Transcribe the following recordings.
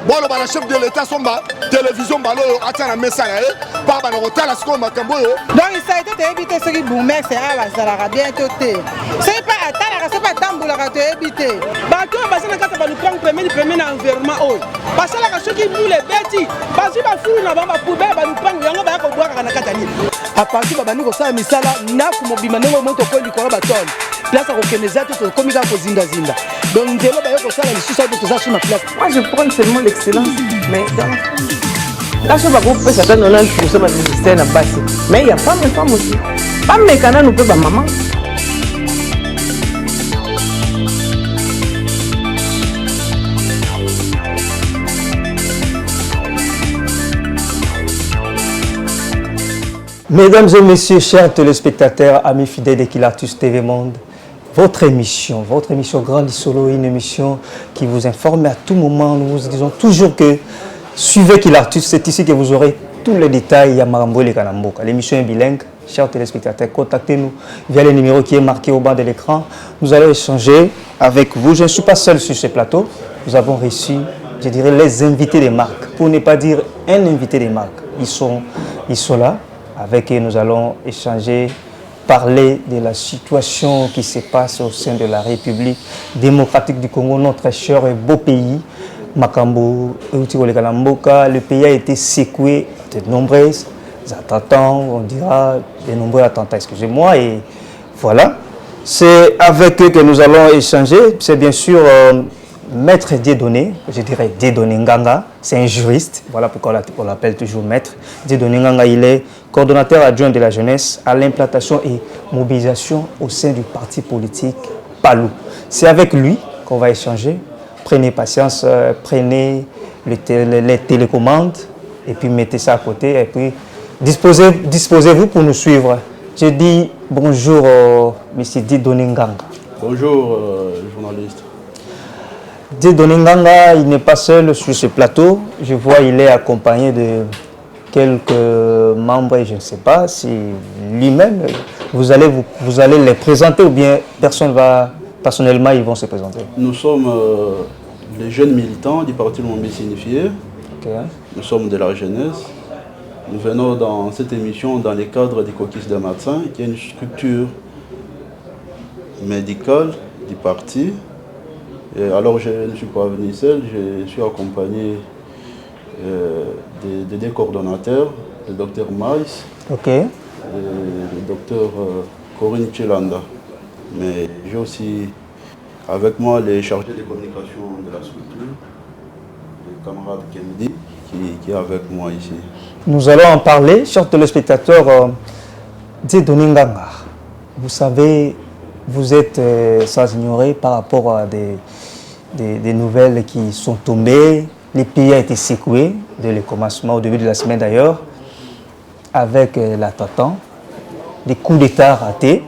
bon le chef de l'état somba télévision balo atana message pas ba no tala sko makambo yo donc ça a été évité ce qui boumer c'est à la sala bientôt c'est pas atala c'est pas tamboula ka te éviter ba to ba sana ka ba lu prendre premier na environnement oh parce que la ce qui boule beti parce que ba fou na ba poubelle ba lu prendre yango ba ko boire kana katani à partir ba bani ko sa misala na ko mobima nengo moto ko likolo ba ton place ko keneza to komi ka ko zinga zinga donc ndelo ba yo ko sala lisusa to za sur ma place. Moi je prends seulement l'excellence mais donc là je vais vous faire ça dans le pour ça ministère na base mais il y a pas mes femmes aussi pas mes canaux nous peut ba maman. Mesdames et messieurs, chers téléspectateurs, amis fidèles d'Equilartus TV Monde, votre émission Grand Solo, une émission qui vous informe à tout moment. Nous vous disons toujours que suivez Equilartus, c'est ici que vous aurez tous les détails à Marambo et Kanamboka. L'émission est bilingue. Chers téléspectateurs, contactez-nous via le numéro qui est marqué au bas de l'écran. Nous allons échanger avec vous. Je ne suis pas seul sur ce plateau. Nous avons reçu, je dirais, les invités des marques. Pour ne pas dire un invité des marques. Ils sont là. Avec eux, nous allons échanger, parler de la situation qui se passe au sein de la République démocratique du Congo, notre cher et beau pays. Makambo, le pays a été secoué de nombreux attentats, on dira de nombreux attentats, excusez-moi, et voilà. C'est avec eux que nous allons échanger. C'est bien sûr Maître Dieudonné, je dirais Dieudonné Nganga, c'est un juriste, voilà pourquoi on l'appelle toujours Maître. Dieudonné Nganga, il est coordonnateur adjoint de la jeunesse à l'implantation et mobilisation au sein du parti politique PALU. C'est avec lui qu'on va échanger. Prenez patience, prenez les télécommandes et puis mettez ça à côté et puis disposez-vous pour nous suivre. Je dis bonjour M. Dieudonné Nganga. Bonjour journaliste. Dieudonné Nganga, il n'est pas seul sur ce plateau. Je vois qu'il est accompagné de quelques membres, et je ne sais pas si lui-même, vous allez les présenter ou bien personnellement, ils vont se présenter. Nous sommes les jeunes militants du Parti Lumumba Signifié. Okay. Nous sommes de la jeunesse. Nous venons dans cette émission dans le cadre du Caucus des médecins, qui est une structure médicale du parti. Et alors je ne suis pas venu seul, je suis accompagné de deux coordonnateurs, le docteur Maïs et le docteur Corinne Chilanda. Mais j'ai aussi avec moi les chargés de communication de la structure, le camarade Kennedy, qui est avec moi ici. Nous allons en parler, chers téléspectateurs. Dieudonné Nganga, vous savez, vous êtes sans ignorer par rapport à des nouvelles qui sont tombées. Le pays a été secoué dès le commencement, au début de la semaine d'ailleurs, avec l'attentat, des coups d'État ratés.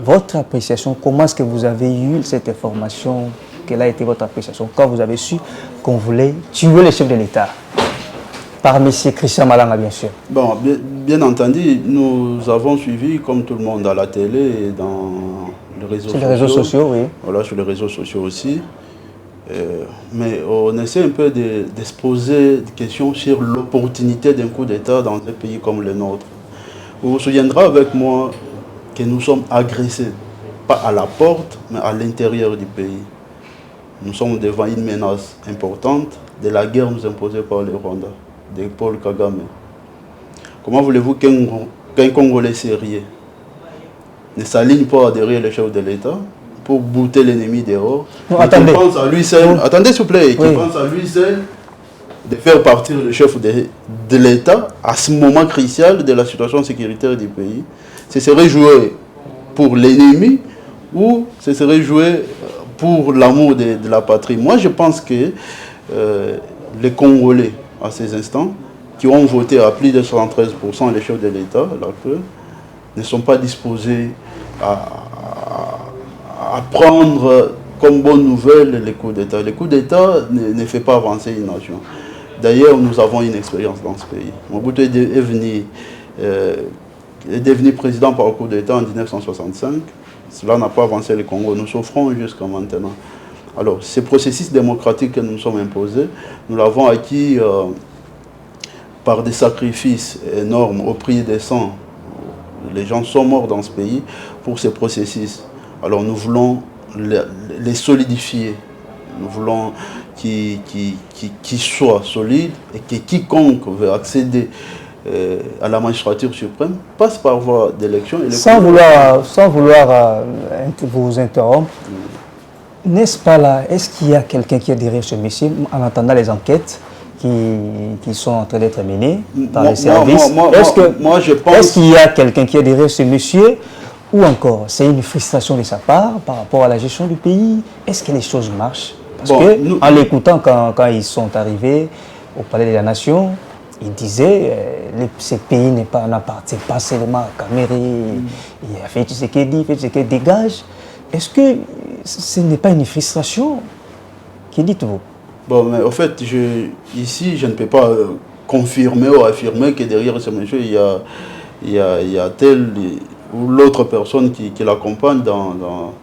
Votre appréciation, comment est-ce que vous avez eu cette information? Quelle a été votre appréciation quand vous avez su qu'on voulait tuer le chef de l'État? Par M. Christian Malanga, bien sûr. Bon, bien entendu, nous avons suivi, comme tout le monde, à la télé et dans les réseaux sociaux. Sur les réseaux sociaux, oui. Voilà, sur les réseaux sociaux aussi. Mais on essaie un peu de se poser des questions sur l'opportunité d'un coup d'État dans un pays comme le nôtre. Vous vous souviendrez avec moi que nous sommes agressés, pas à la porte, mais à l'intérieur du pays. Nous sommes devant une menace importante de la guerre nous imposée par le Rwanda, de Paul Kagame. Comment voulez-vous qu'un Congolais sérieux ne s'aligne pas derrière le chef de l'État pour bouter l'ennemi dehors? Attendez. Qui pense à lui seul, attendez s'il vous plaît, qui pense à lui seul de faire partir le chef de l'État à ce moment crucial de la situation sécuritaire du pays. Ce serait jouer pour l'ennemi ou ce serait jouer pour l'amour de la patrie. Moi, je pense que les Congolais, à ces instants, qui ont voté à plus de 73% les chefs de l'État, ne sont pas disposés à prendre comme bonne nouvelle les coups d'État. Les coups d'État ne fait pas avancer une nation. D'ailleurs, nous avons une expérience dans ce pays. Mobutu est devenu président par coup d'État en 1965. Cela n'a pas avancé le Congo. Nous souffrons jusqu'à maintenant. Alors, ce processus démocratique que nous nous sommes imposés, nous l'avons acquis par des sacrifices énormes au prix des sangs. Les gens sont morts dans ce pays pour ces processus. Alors, nous voulons les solidifier. Nous voulons qu'ils soient solides et que quiconque veut accéder à la magistrature suprême passe par voie d'élection. Sans vouloir vous interrompre, n'est-ce pas là, est-ce qu'il y a quelqu'un qui est derrière ce monsieur en entendant les enquêtes qui sont en train d'être menées par les services? Est-ce qu'il y a quelqu'un qui est derrière ce monsieur? Ou encore, c'est une frustration de sa part par rapport à la gestion du pays? Est-ce que les choses marchent? Parce en l'écoutant, quand ils sont arrivés au Palais de la Nation, il disait ce pays n'appartient pas seulement à Kamere. Il a fait ce qu'il dit, fait ce qu'il dégage. Est-ce que ce n'est pas une frustration? Que dites-vous? Bon, mais au fait, ici, je ne peux pas confirmer ou affirmer que derrière ce monsieur, il y a telle ou l'autre personne qui l'accompagne dans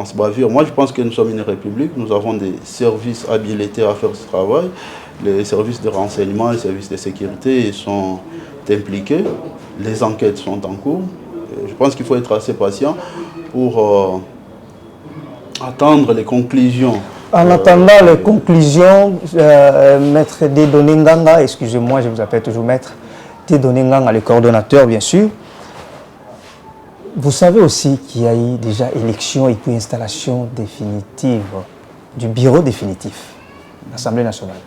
ce bavure. Moi, je pense que nous sommes une république, nous avons des services habilités à faire ce travail. Les services de renseignement, les services de sécurité sont impliqués, les enquêtes sont en cours. Je pense qu'il faut être assez patient pour attendre les conclusions. En attendant les conclusions, Maître Dieudonné Nganga, excusez-moi, je vous appelle toujours Maître Dieudonné Nganga, le coordonnateur bien sûr. Vous savez aussi qu'il y a eu déjà élection et puis installation définitive du bureau définitif de l'Assemblée nationale.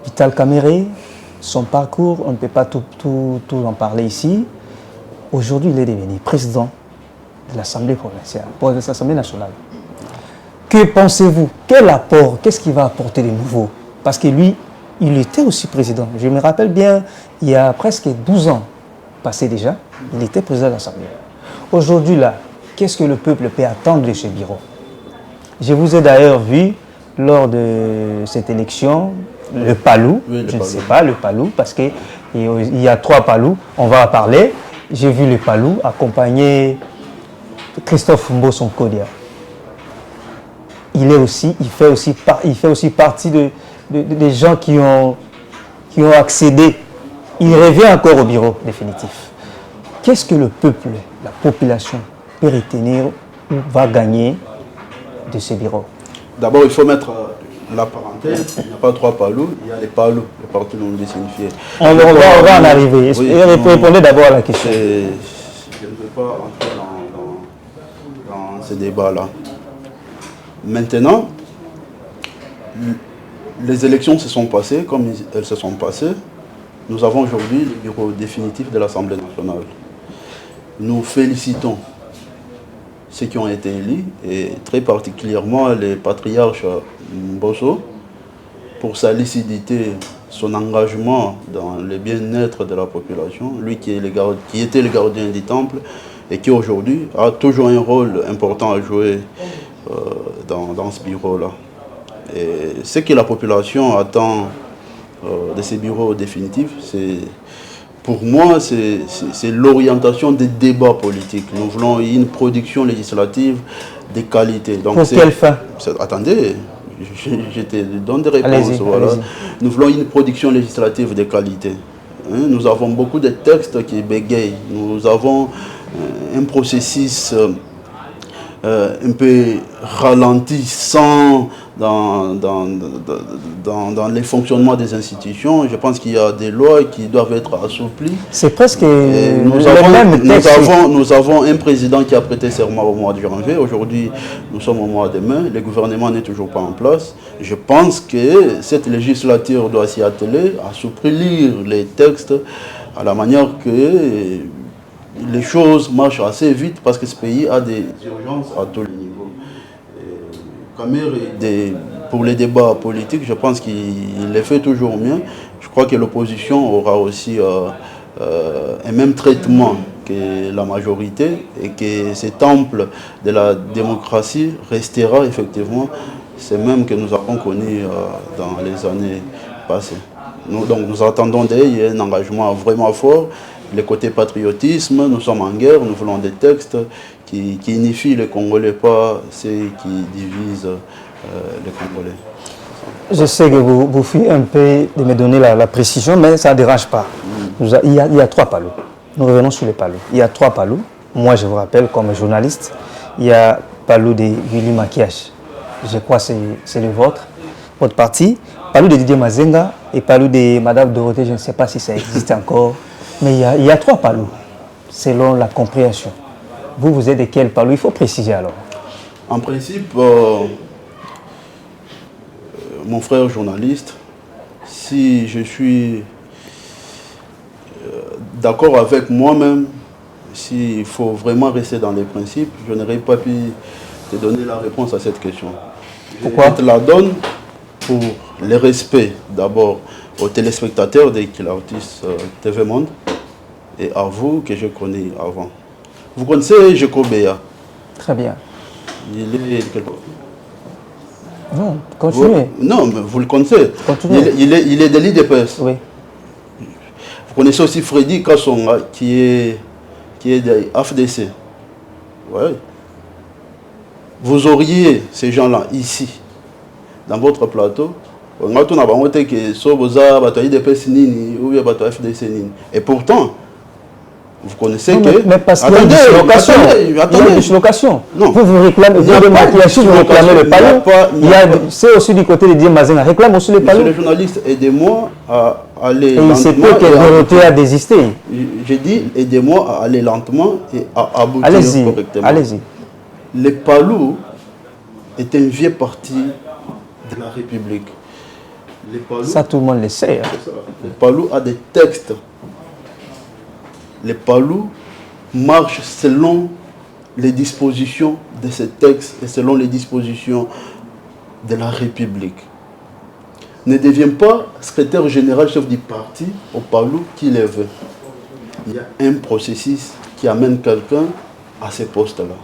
Vital Kamerhe, son parcours, on ne peut pas tout en parler ici. Aujourd'hui, il est devenu président de l'Assemblée provinciale, de l'Assemblée nationale. Que pensez-vous? Quel apport? Qu'est-ce qu'il va apporter de nouveau? Parce que lui, il était aussi président. Je me rappelle bien, il y a presque 12 ans passé déjà, il était président de l'Assemblée. Aujourd'hui, là, qu'est-ce que le peuple peut attendre de ce bureau? Je vous ai d'ailleurs vu lors de cette élection, le Palou, je ne sais pas, le Palou, parce qu'il y a 3 Palous, on va en parler. J'ai vu le Palou accompagner Christophe Mboson Kodia. Il fait aussi partie des gens qui ont accédé. Il revient encore au bureau définitif. Qu'est-ce que le peuple, la population peut retenir ou va gagner de ce bureau? D'abord, il faut mettre la parenthèse. Il n'y a pas 3 Palous, il y a les Palous, les partout non signifiés. On va en arriver. Oui, répondez d'abord à la question. Je ne veux pas entrer dans ce débat-là. Maintenant, les élections se sont passées comme elles se sont passées. Nous avons aujourd'hui le bureau définitif de l'Assemblée nationale. Nous félicitons ceux qui ont été élus, et très particulièrement les patriarches Mboso, pour sa lucidité, son engagement dans le bien-être de la population, lui qui était le gardien du temple et qui aujourd'hui a toujours un rôle important à jouer dans ce bureau-là. Et ce que la population attend de ces bureaux définitifs, pour moi, c'est l'orientation des débats politiques. Nous voulons une production législative de qualité. Donc, pour quelle fin? Attendez, je te donne des réponses. Voilà. Nous voulons une production législative de qualité. Nous avons beaucoup de textes qui bégayent. Nous avons un processus un peu ralentissant dans les fonctionnements des institutions. Je pense qu'il y a des lois qui doivent être assouplies. C'est presque nous avons un président qui a prêté serment au mois de janvier. Aujourd'hui, nous sommes au mois de mai. Le gouvernement n'est toujours pas en place. Je pense que cette législature doit s'y atteler, assouplir les textes à la manière que les choses marchent assez vite, parce que ce pays a des urgences à tous les niveaux. Kamerhe, pour les débats politiques, je pense qu'il les fait toujours mieux. Je crois que l'opposition aura aussi un même traitement que la majorité, et que ce temple de la démocratie restera effectivement ce même que nous avons connu dans les années passées. Nous attendons d'eux un engagement vraiment fort. Le côté patriotisme, nous sommes en guerre, nous voulons des textes qui qui unifie les Congolais, pas ceux qui divisent les Congolais. Je sais que vous fuyez un peu de me donner la précision, mais ça ne dérange pas. Il y a 3 palous. Nous revenons sur les palous. Il y a 3 palous. Moi, je vous rappelle, comme journaliste, il y a palou de Willy Makiash. Je crois que c'est le vôtre, votre parti. Palou de Didier Mazenga et palou de Madame Dorothée, je ne sais pas si ça existe encore. Mais il y a 3 palous, selon la compréhension. Vous êtes de quel palou? Il faut préciser alors. En principe, mon frère journaliste, si je suis d'accord avec moi-même, s'il faut vraiment rester dans les principes, je n'aurais pas pu te donner la réponse à cette question. Pourquoi? Je te la donne pour le respect d'abord aux téléspectateurs d'Equilartus TV Monde et à vous que je connais avant. Vous connaissez Jekobea? Très bien. Il est quelque part. Non, continuez. Non, mais vous le connaissez. Continuez. Il est de l'IDPS. Oui. Vous connaissez aussi Freddy Kassonga qui est de AFDC. Ouais. Vous auriez ces gens-là ici, dans votre plateau. Et pourtant, vous connaissez non, que... mais parce qu'il y a une dislocation. Il y a une dislocation. Vous réclamez, vous réclamez le palou. C'est aussi du côté de Didier Mazenga. Réclame aussi le palou. Monsieur le journaliste, aidez-moi à aller lentement. Et il se peut que Dorothée a désisté. J'ai dit, aidez-moi à aller lentement et à aboutir correctement. Allez-y. Le palou est un vieux parti de la République. Ça, tout le monde le sait. Hein. Le palou a des textes. Le palou marche selon les dispositions de ces textes et selon les dispositions de la République. Ne devient pas secrétaire général chef du parti au palou qui le veut. Il y a un processus qui amène quelqu'un à ce poste-là.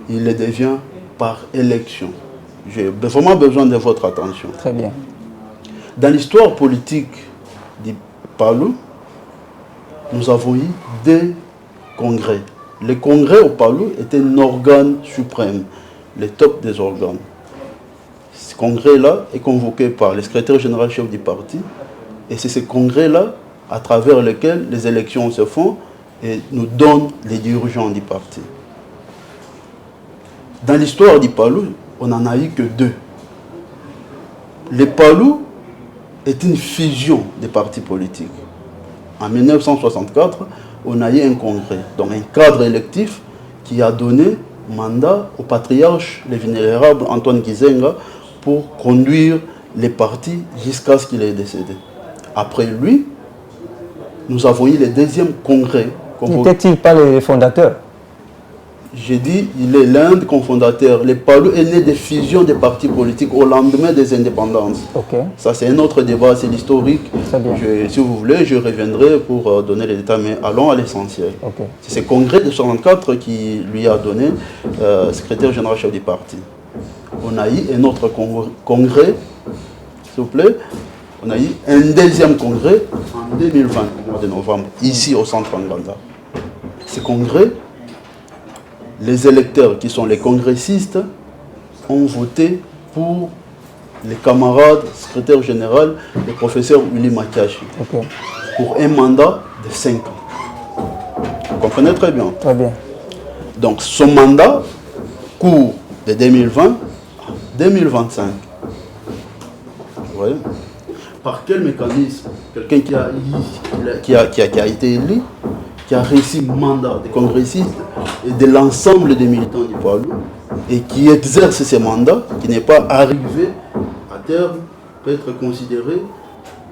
Il le devient par élection. J'ai vraiment besoin de votre attention. Très bien. Dans l'histoire politique du palou, nous avons eu 2 congrès. Le congrès au palou était un organe suprême, le top des organes. Ce congrès-là est convoqué par le secrétaire général chef du parti, et c'est ce congrès-là à travers lequel les élections se font et nous donnent les dirigeants du parti. Dans l'histoire du palou, on n'en a eu que 2. Le palou est une fusion des partis politiques. En 1964, on a eu un congrès, donc un cadre électif qui a donné mandat au patriarche, le vénérable Antoine Gizenga, pour conduire les partis jusqu'à ce qu'il ait décédé. Après lui, nous avons eu le 2e congrès. N'était-il pas le fondateur? J'ai dit, il est l'un des cofondateurs. Le palou est né des fusions des partis politiques au lendemain des indépendances. Okay. Ça, c'est un autre débat, c'est l'historique. Si vous voulez, je reviendrai pour donner les détails, mais allons à l'essentiel. Okay. C'est ce congrès de 1964 qui lui a donné secrétaire général chef du parti. On a eu un autre congrès, s'il vous plaît. On a eu un 2e congrès en 2020, au mois de novembre, ici au centre Nganda. Ce congrès, les électeurs qui sont les congressistes ont voté pour les camarades secrétaire général, le professeur Willy Makiash, pour un mandat de 5 ans. Vous comprenez très bien. Très bien. Donc son mandat court de 2020 à 2025. Vous voyez? Par quel mécanisme quelqu'un qui a été élu, qui a réussi le mandat des congressistes et de l'ensemble des militants du palou et qui exerce ce mandat, qui n'est pas arrivé à terme, peut être considéré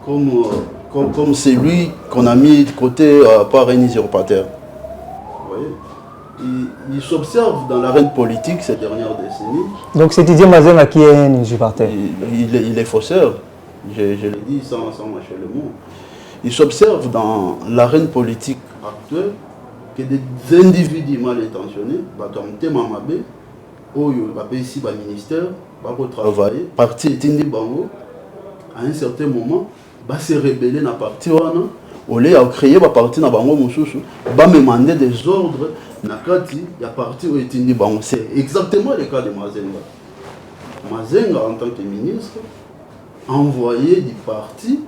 comme celui qu'on a mis de côté par un usurpateur. Vous voyez? Il s'observe dans l'arène politique ces dernières décennies. Donc c'est Didier Mazenga qui est un usurpateur. Il est faussaire, je le dis sans mâcher le mot. Il s'observe dans l'arène politique actuelle que des individus mal intentionnés, ici ministère, travailler, parti Tindi Bango, à un certain moment, va se rebeller dans la partie au lieu de créer un parti dans bango mususu ba me demander des ordres na kati ya parti o etindi bango. C'est exactement le cas de Mazenga. Mazenga en tant que ministre envoyé du parti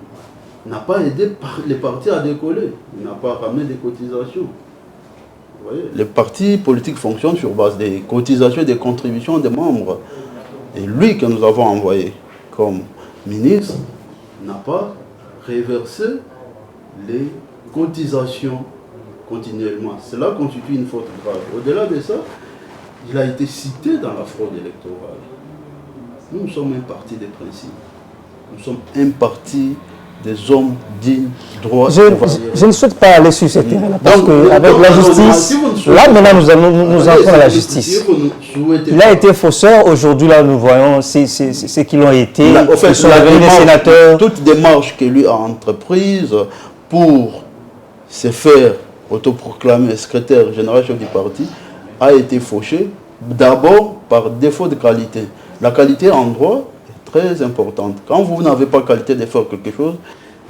n'a pas aidé les partis à décoller, il n'a pas ramené des cotisations. Vous voyez, les partis politiques fonctionnent sur base des cotisations et des contributions des membres. Et lui que nous avons envoyé comme ministre n'a pas réversé les cotisations continuellement. Cela constitue une faute grave. Au-delà de ça, il a été cité dans la fraude électorale. Nous sommes un parti des principes. Nous sommes un parti des hommes dignes, droits. Je ne souhaite pas aller sur ce terrain-là, parce qu'avec la justice, là maintenant nous entrons dans la justice. Il a été fausseur, aujourd'hui là nous voyons ce qu'ils ont été, ils sont devenus des sénateurs. Toute démarche que lui a entreprise pour se faire autoproclamer secrétaire général chef du parti a été fauchée, d'abord par défaut de qualité. La qualité en droit très importante. Quand vous n'avez pas qualité de faire quelque chose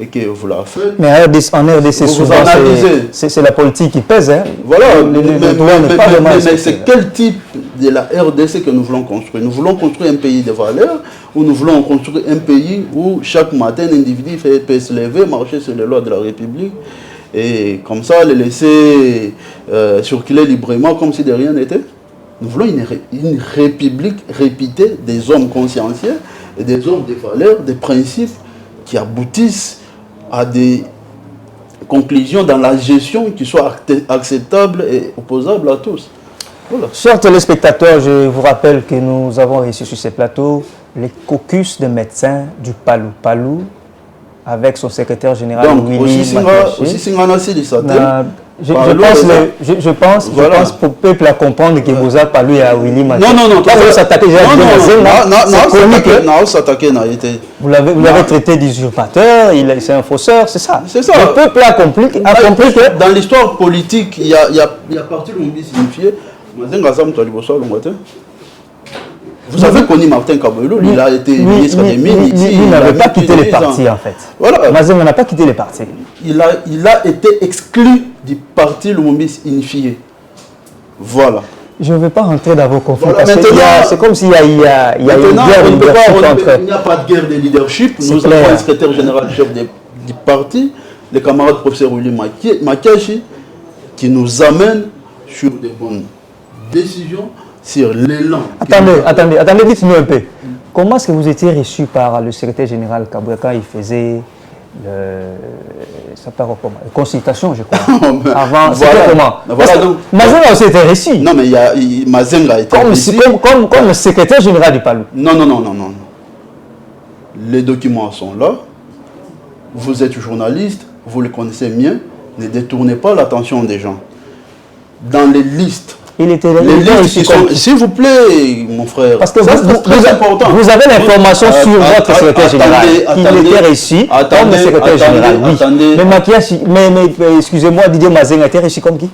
et que vous la faites... Mais en RDC, souvent, c'est la politique qui pèse. Hein. Voilà, mais c'est quel type de la RDC que nous voulons construire? Nous voulons construire un pays de valeurs, ou nous voulons construire un pays où chaque matin, un individu peut se lever, marcher sur les lois de la République, et comme ça, les laisser circuler librement comme si de rien n'était? Nous voulons une république réputée des hommes consciencieux et des hommes de valeurs, des principes qui aboutissent à des conclusions dans la gestion qui soient acceptables et opposables à tous. Voilà. Chers téléspectateurs, je vous rappelle que nous avons reçu sur ce plateau les caucus de médecins du Palou. Palou, avec son secrétaire général Willy je pense pour le peuple à comprendre que vous avez parlé à Willy Maché. Vous l'avez traité d'usurpateur, c'est un fausseur, c'est ça. Le peuple a compris que dans l'histoire politique, il y a parti le monde signifié. Vous avez connu Martin Kaboulou, il a été ministre des Mines. Il n'avait pas quitté les partis en fait. Voilà. Mazenga n'a pas quitté les partis. Il a été exclu du parti Lumumbi unifié. Voilà. Je ne vais pas rentrer dans vos conflits. Voilà, c'est comme s'il y a une guerre de leadership entre... Il n'y a pas de guerre de leadership. Nous avons un secrétaire général chef du parti, le camarade professeur Willy Makashi, qui nous amène sur des bonnes décisions, sur l'élan. Attendez, dites-nous un peu. Comment est-ce que vous étiez reçu par le secrétaire général Kabouya quand il faisait la consultation, je crois. Avant, c'était comment? Mazenga aussi était reçu. Non, mais Mazenga a été reçu. Comme le secrétaire général du Palou. Non. Les documents sont là. Vous êtes journaliste, vous les connaissez bien. Ne détournez pas l'attention des gens. Dans les listes, il était s'il vous plaît, mon frère. Parce que vous avez l'information sur votre secrétaire général. Il était reçu comme le secrétaire général. Oui. Mais excusez-moi, Didier Mazenga était reçu comme qui?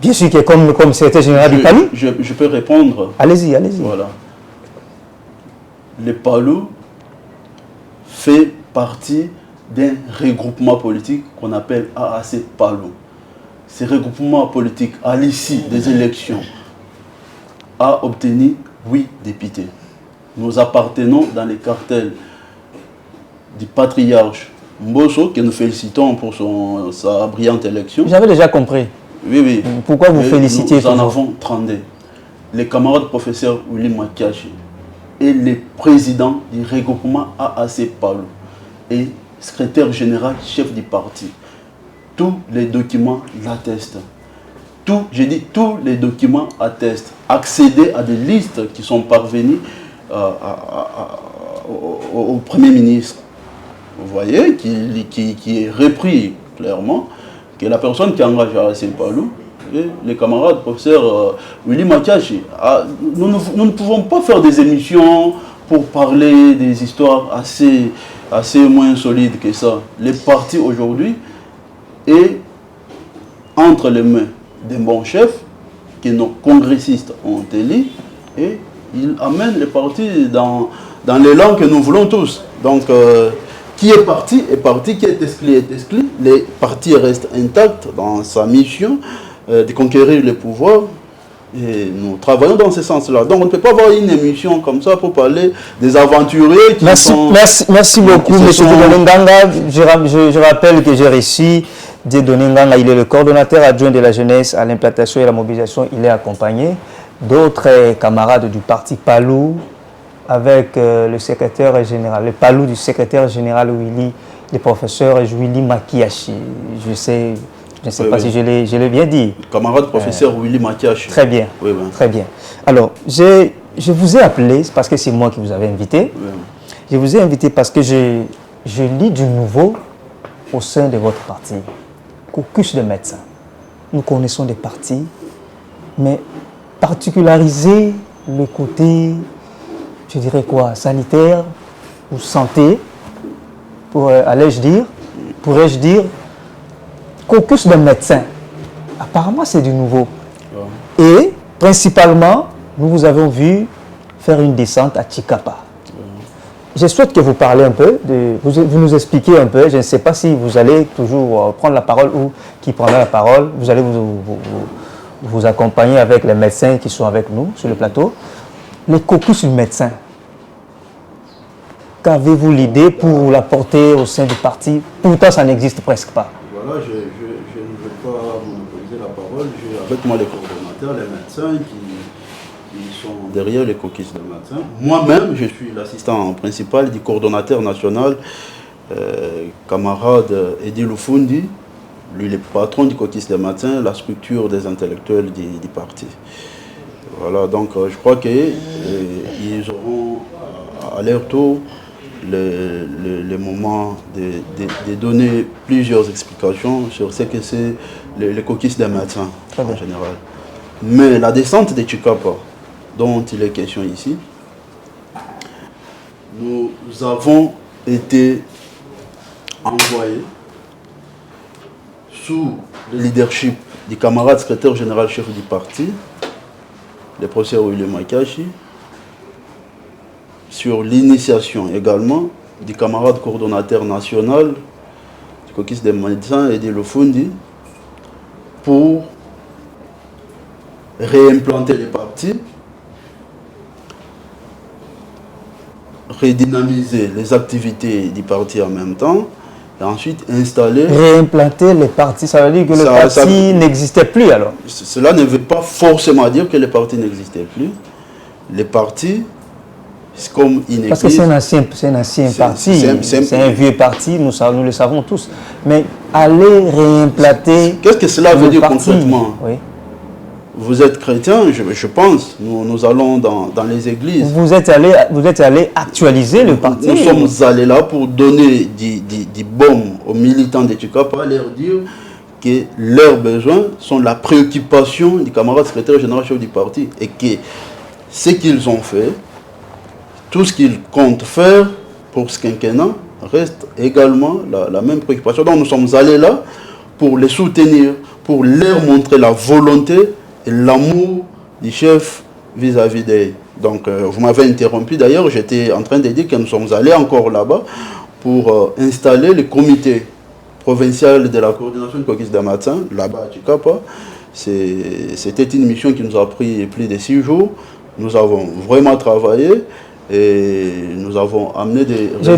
Bien sûr qu'il est comme secrétaire général du Palou. Je peux répondre. Allez-y. Voilà. Le Palou fait partie d'un regroupement politique qu'on appelle AAC Palou. Ce regroupement politique, à l'issue des élections, a obtenu 8 députés. Nous appartenons dans les cartels du patriarche Mbosso, que nous félicitons pour sa brillante élection. J'avais déjà compris. Oui. Pourquoi vous félicitez? Nous en avons 32. Les camarades professeurs Willy Makashi et le président du regroupement AAC Palou et secrétaire général chef du parti. Tous les documents l'attestent. Tous les documents attestent. Accéder à des listes qui sont parvenues au Premier ministre. Vous voyez, qui est repris clairement, que la personne qui engage à AAC Palou, et les camarades professeurs Willy Makashi, nous ne pouvons pas faire des émissions pour parler des histoires assez moins solides que ça. Les partis aujourd'hui est entre les mains des bons chefs que nos congressistes ont élus et ils amènent les partis dans l'élan que nous voulons tous. Donc, qui est parti, qui est exclu. Les partis restent intacts dans sa mission de conquérir le pouvoir. Et nous travaillons dans ce sens-là. Donc on ne peut pas avoir une émission comme ça pour parler des aventuriers qui merci beaucoup, M. Dieudonné Nganga. Je rappelle que j'ai reçu Dieudonné Nganga. Il est le coordonnateur adjoint de la jeunesse à l'implantation et à la mobilisation. Il est accompagné d'autres camarades du parti Palou, avec le secrétaire général, le Palou du secrétaire général Willy, le professeur Willy Makiashi. Je ne sais pas si je l'ai bien dit. Camarade professeur Willy Makiashi. Très bien, très bien. Alors, je vous ai appelé, parce que c'est moi qui vous avais invité. Oui. Je vous ai invité parce que je lis du nouveau au sein de votre parti. Caucus de médecins. Nous connaissons des partis, mais particulariser le côté, je dirais quoi, sanitaire ou santé, pourrais-je dire, caucus de médecins. Apparemment, c'est du nouveau. Et, principalement, nous vous avons vu faire une descente à Chikapa. Je souhaite que vous parlez un peu, vous nous expliquez un peu. Je ne sais pas si vous allez toujours prendre la parole ou qui prendra la parole. Vous allez vous accompagner avec les médecins qui sont avec nous sur le plateau. Les caucus de médecins. Qu'avez-vous l'idée pour la porter au sein du parti? Pourtant, ça n'existe presque pas. Voilà, je ne veux pas monopoliser la parole. J'ai avec moi les coordonnateurs, les médecins qui sont derrière les caucus de médecins. Moi-même, je suis l'assistant principal du coordonnateur national, camarade Edi Lufundi. Lui, le patron du caucus des médecins, la structure des intellectuels du parti. Voilà, donc je crois qu'ils auront à leur tour le moment de donner plusieurs explications sur ce que c'est le caucus des médecins en général. Mais la descente de Chikapa, dont il est question ici, nous avons été envoyés sous le leadership du camarade secrétaire général chef du parti, le professeur Willy Makiashi, sur l'initiation également du camarade coordonnateur national du caucus des médecins Edi Lufundi, pour réimplanter les partis, redynamiser les activités du parti en même temps, et ensuite installer... Réimplanter les partis, ça veut dire que le parti n'existait plus alors? Cela ne veut pas forcément dire que les partis n'existaient plus. Les partis, c'est comme une église. Parce que c'est un ancien parti, c'est un vieux parti, nous le savons tous. Mais aller réimplanter... Qu'est-ce que cela veut dire concrètement? Oui. Vous êtes chrétien, je pense. Nous allons dans les églises. Vous êtes allé actualiser le parti. Nous sommes allés là pour donner des baume aux militants de Chikapa, leur dire que leurs besoins sont la préoccupation du camarade secrétaire général chef du parti. Et que ce qu'ils ont fait, tout ce qu'ils comptent faire pour ce quinquennat, reste également la même préoccupation. Donc nous sommes allés là pour les soutenir, pour leur montrer la volonté et l'amour du chef vis-à-vis d'eux. Donc, vous m'avez interrompu d'ailleurs, j'étais en train de dire que nous sommes allés encore là-bas pour installer le comité provincial de la coordination du caucus des médecins, là-bas à Chikapa. C'était une mission qui nous a pris plus de 6 jours. Nous avons vraiment travaillé et nous avons amené des résultats.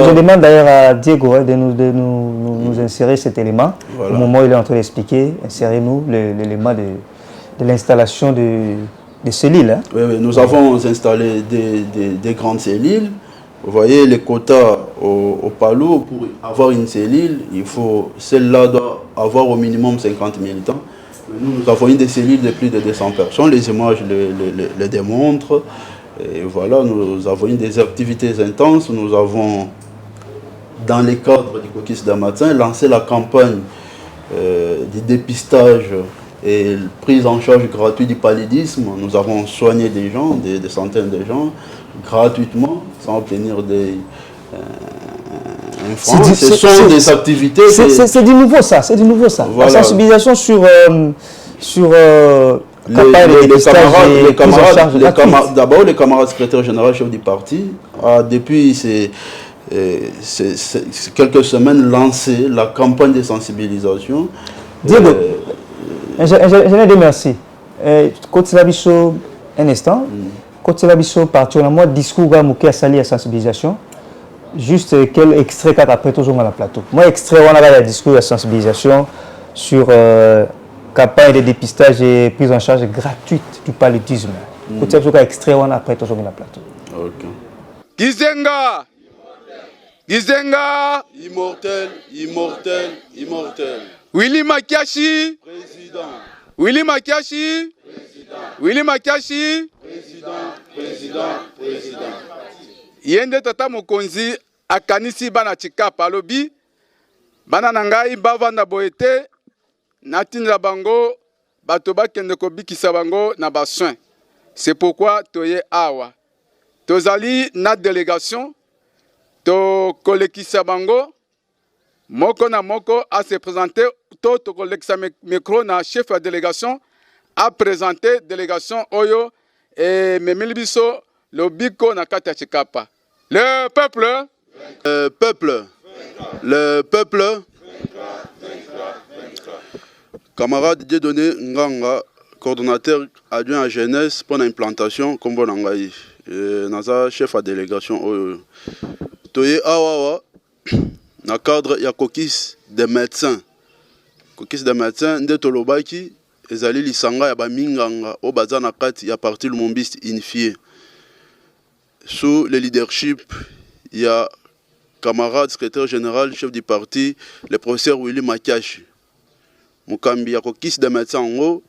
Je demande d'ailleurs à Diego de nous insérer cet élément. Voilà. Au moment où il est en train d'expliquer, insérez-nous l'élément de l'installation des cellules. Hein. Oui, nous avons installé des grandes cellules. Vous voyez, les quotas au Palou, pour avoir une cellule, celle-là doit avoir au minimum 50 militants. Nous avons une des cellules de plus de 200 personnes. Les images le démontrent. Et voilà, nous avons une des activités intenses. Nous avons, dans le cadre du caucus des médecins, lancé la campagne du dépistage et prise en charge gratuite du paludisme. Nous avons soigné des gens, des centaines de gens, gratuitement, sans obtenir des francs. Ce sont des activités... C'est du nouveau ça, c'est du nouveau ça. Voilà. La sensibilisation sur d'abord, les camarades secrétaires généraux chefs du parti, depuis c'est quelques semaines lancé la campagne de sensibilisation. Diego, je dis merci. Quand tu as un instant, quand tu as parti, on a moi discours à sali à sensibilisation. Juste quel extrait qu'a après toujours dans le plateau. Moi, extrait, on a la discours de sensibilisation sur campagne de dépistage et prise en charge gratuite du paludisme. Quand tu as extrait, on a après toujours dans le plateau. Ok. Gizenga! Gizenga! Immortel, immortel, immortel. Willy Makiashi! Président. Willy Makiashi! Président. Willy Makiashi! Président, président, président. Yende tata mokonzi akanisi bana chikapa lobi bana nangai bavanda boete natinda bango bato bakende kobikisa bango na basoin. C'est pourquoi toye awa. Tozali na délégation to kolekisa bango moko na moko a se présenter to kolekisa micro na chef de délégation a présenté délégation oyo et memilibiso lobiko na kati ya chikapa. Le peuple, le peuple, le peuple. Camarade Dieudonné Nganga, coordonnateur adjoint à jeunesse pour l'implantation comme bon Nangaï. Naza chef à délégation. Toye awawa na cadre ya caucus des médecins. Caucus des médecins nde tolobaki ezali lisanga ya baminganga o bazana kati ya parti Lumumbiste unifié. Sous le leadership, il y a camarade secrétaire général, chef du parti, le professeur Willy Makiashi. Mukambi ya caucus des médecins en haut,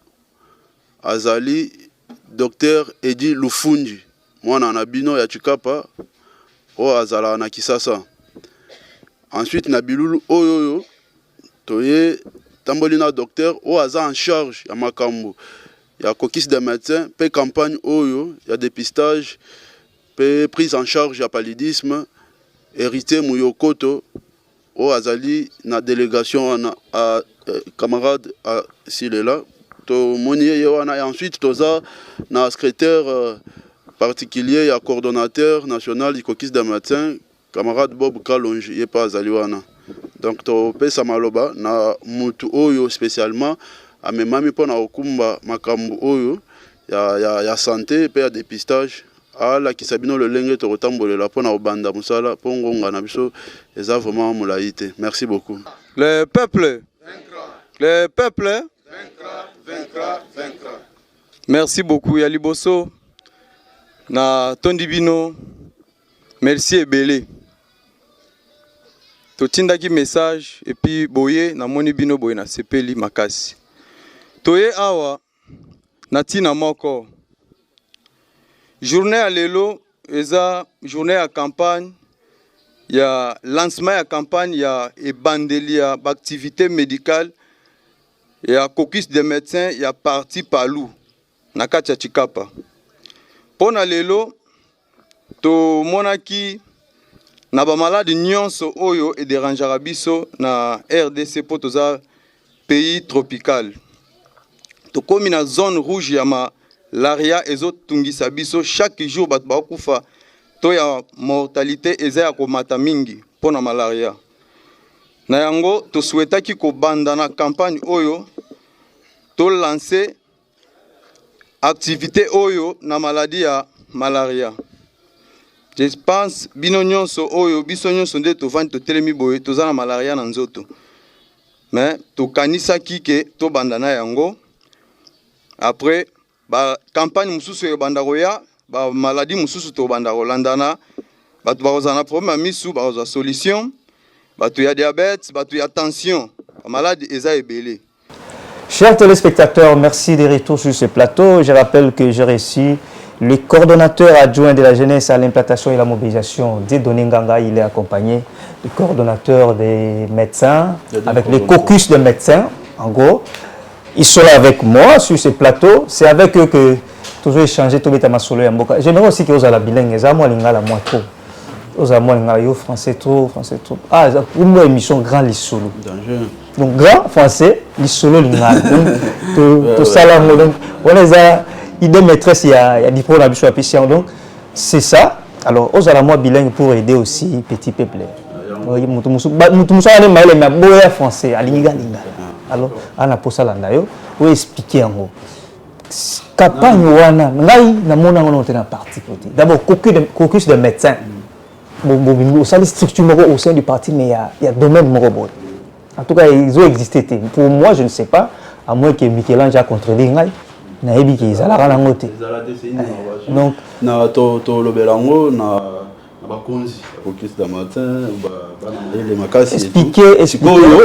Azali, docteur Edi Lufunji. Moi, on a bino ya Chikapa, o Azala na Kisasa. Ensuite, Nabilulu Oyoyo, Toye, Tambolina docteur, o Aza en charge ya Makambo. Il y a caucus des médecins, pe campagne Oyo, il y a dépistage. Prise en charge à paludisme, hérité Mouyokoto, au Azali, na délégation à camarade à Silela, to monier et ensuite toza na secrétaire particulier et coordonnateur national du caucus des médecins, camarade Bob Kalonji, il pas Azaliwana. Donc to pesa maloba na mutu oyo spécialement à mes mami pona okumba makambu oyo ya santé et ya dépistage. La qui sabino le lenge to rotambolela la pona obanda musala pongonga na biso eza vraiment molaïté. Merci beaucoup. Le peuple vaincra. Le peuple vaincra, vaincra, vaincra. Merci beaucoup Yaliboso na Tondibino. Merci ebele. To tindaki message et puis boye na moni bino boye na sepeli makasi. Toye awa na tina moko. Journée à l'élo, eza journée à campagne, il y a lancement à campagne, il y a bandelia, activité médicale, il y a caucus des médecins, il y a parti palou, nakacha chikapa. Pona l'élo, to monaki na ba malade nyonso oyo et dérangeara biso na RDC potoza pays tropical. To komi na zone rouge ya malaria ezotungisa biso chaque jour bato bakufa to ya mortalité eza ya komata mingi pona malaria. Na yango to souhaitaki ko banda na campagne oyo to lancer activité oyo na maladie ya malaria. Je pense bino nyonso oyo biso nyonso nde to vandi to telemi boye to za na malaria na nzoto. Mais to kanisa kike to banda na yango. Après ba campagne mususu e banda roya ba maladie mususu to banda rolandana ba to bazana problème misu ba za solution ba to ya diabète ba to ya tension ba maladie eza ebele. Chers téléspectateurs, merci de retour sur ce plateau. Je rappelle que j'ai reçu le coordonnateur adjoint de la jeunesse à l'implantation et la mobilisation Dieudonné Nganga. Il est accompagné du coordonnateur des médecins, avec les caucus de médecins, en gros. Ils sont là avec moi sur ce plateau. C'est avec eux que toujours échanger tout le solo et mboka. J'aimerais aussi que vous ayez la bilingue. Ça moi lingala moi trop. Vous avez moi lingala yo français trop. Ah, pour une émission grand lisolo. Donc grand français lisolo lingala. Donc tout ça là donc on les a idée maîtresse il y a diplôme à biso application. Donc c'est ça. Alors, aux alamoi bilingue pour aider aussi petit peuple. Oui, français, alors, on a posé là, on expliquer en gros. Campagne wana, ngai na mona on est dans parti côté. D'abord, caucus de médecins. Au sein des structures au sein du parti, mais il y a domaine morobot. En tout cas, ils ont existé. Pour moi, je ne sais pas, à moins que Michel-Ange a contredit ngai. Na ebi ki ezalaka na ngote. Donc na to lobelango na bakonzi caucus de matin ba na makasi expliquer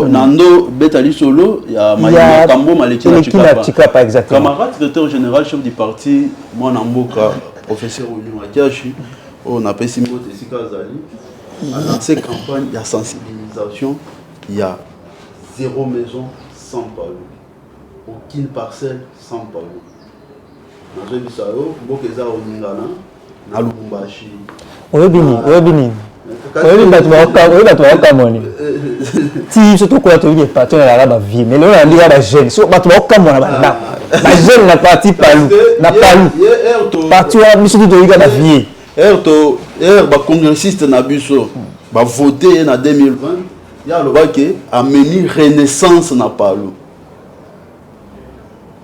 nando betali solo ya makambo maleki na Chikapa exactement. Camarade secrétaire général chef du parti moi na mboka professeur William Akiashi on a pesi mbote sika zali a lancé campagne de sensibilisation. Il y a 0 maison sans palo, aucune parcelle sans palo. Dans le Bissau, beaucoup de gens ont na Lubumbashi. Oyebini. Si surtout quoi tu es parti dans la vie, mais là on a dit la jeune, so batu okamona bana. La jeune na parti palu, na palu. Parti wa misu to yiga la vie. Ba congressiste na biso ba voter na 2020. Il y a le bac a mené renaissance na palu.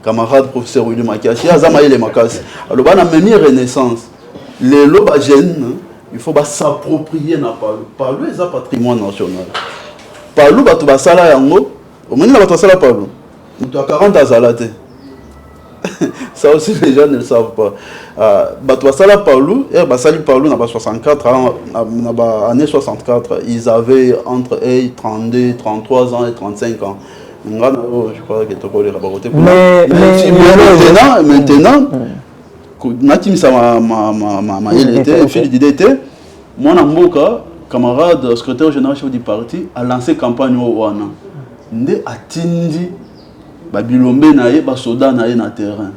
Camarade professeur William Akiashi, Azamaï les Makasi. Alors, on a mené renaissance. Les lobes jeunes, il faut s'approprier na palu. Palu est un patrimoine national. Palu, tu vas sala yango. Au moins, tu vas sala palu. Tu as 40 ans zalate. Ça aussi, les gens ne le savent pas. Tu vas sala palu. Et basali palu, na 64 ans, na année 64, ils avaient entre 32, 33 ans et 35 ans. Je crois que tu as rabaroté. Mais maintenant, moi, Namboka, camarade, secrétaire général chef du parti, a lancé campagne au Wana. Nde atindi Babilombe naye, basoda naye na terrain.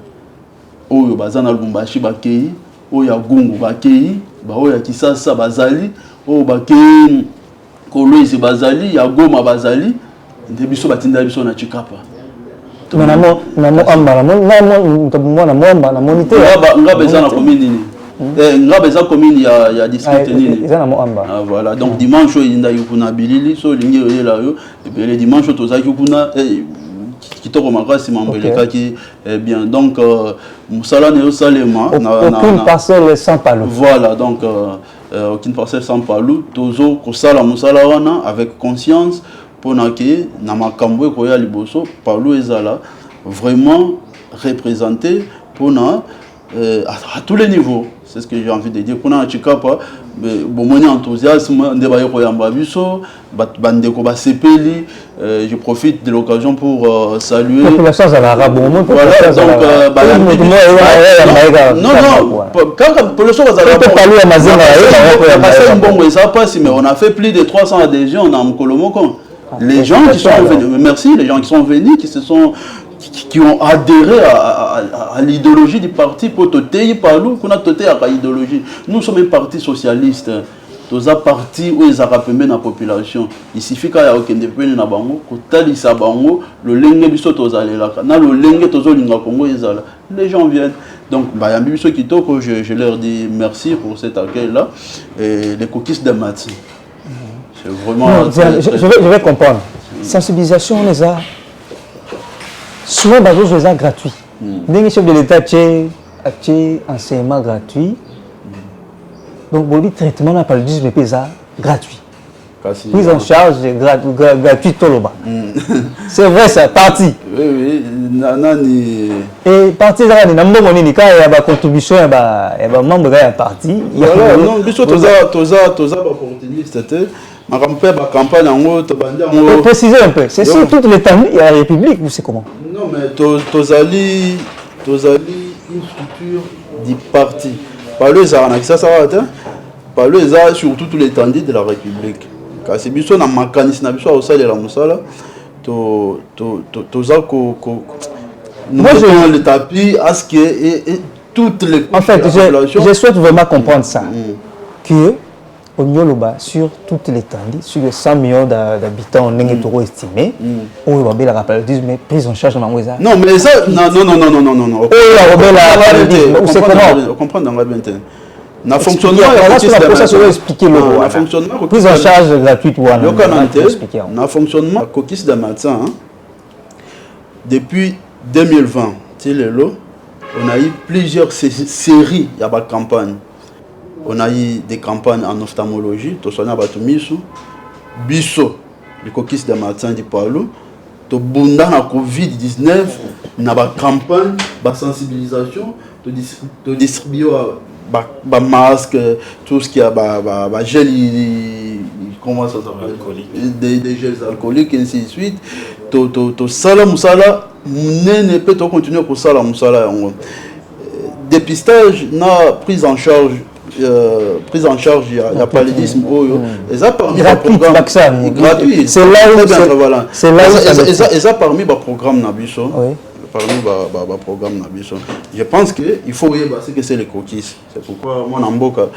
Oyo bazana Lubumbashi bakei, oyo Gungu bakei, oyo Kisasa bazali, oyo bakei Kolwezi bazali, ya Goma bazali. Biso batinda biso na Chikapa. Namo amba na monité. Nga beza na commune ni. Nga beza commune ya district ni. Voilà, donc dimanche inda yukuna bilili so lingi oyela yo et puis le dimanche tozaki kuna kitoko makasi mambeleka ki bien donc musala ne salema aucune parcelle sans palou. Voilà, donc aucune parcelle sans palou, tozo kosala musala wana avec conscience. Pour que na makambo ko ya liboso Palu ezala vraiment représenté pour à tous les niveaux. C'est ce que j'ai envie de dire. Pour na Chikapa bomoni enthousiasme ndeba yo yamba biso bande ko ba sepeli. Je profite de l'occasion pour saluer la population arabe. Voilà, donc non quand population arabe mais on a fait plus de 300 adhésions dans Mkolomoko. Les gens qui sont venus, merci, les gens qui sont venus, qui ont adhéré à l'idéologie du parti pour toter Palou, qu'on a toté à l'idéologie. Nous sommes un parti socialiste. Tous un parti où ils ont la population. Il suffit qu'il y ait aucun dépôt na bango, kotali sa bango, le lengue biso tozale la, na le lengue tozolinga Congo ezala. Les gens viennent. Donc bayambi biso kitoko, je leur dis merci pour cet accueil là et les cookies de matin. C'est vraiment je vais comprendre. Sensibilisation, on les a. Souvent, les a gratuits. Les chefs de l'État ont enseignement gratuit. Donc, le traitement n'a pas le mais PESA gratuit. Prise en charge gratuit tout le bas. C'est vrai, ça, parti. Oui. Et parti, il y a une contribution, il y a un membre de parti. Non, il y a opportuniste. Ma campagne en haut, précisez un peu, c'est sur toute l'étendue, il y a la République, ou c'est comment? Non, mais Tozali, une structure du parti. Par le ça va par le sur toute l'étendue de la République. Car c'est bien sûr, dans ma mécanisme, au sein de la Moussala, moi je le tapis à ce que toutes les. En fait, je souhaite vraiment comprendre ça. Que au Nyoloba, sur toute l'étendue, sur les 100 millions d'habitants, on est trop estimé. On va bien la rappeler, mais prise en charge dans la. Non, mais ça, non. On comprend dans la bien. Na fonctionnement prise en charge gratuite na fonctionnement coquille de médecin depuis 2020 on a eu plusieurs séries de campagnes. On a eu des campagnes en ophtalmologie, to soigner batumisu biso le coquille de médecin di Paulo to bunda na COVID-19 na ba campagne ba sensibilisation to distribuer ba masque, tout ce qui a ba gel, comment ça s'appelle, des gels alcooliques et ainsi de suite. To sala musala ne peut continuer pour sala musala. Dépistage na prise en charge il y a paludisme et ça parmi les programmes gratuit. C'est là où ça parmi les programmes nabiso. Parmi les programmes nabiso. Je pense qu'il faut voir ce que c'est les coquilles. C'est pourquoi moi Namboka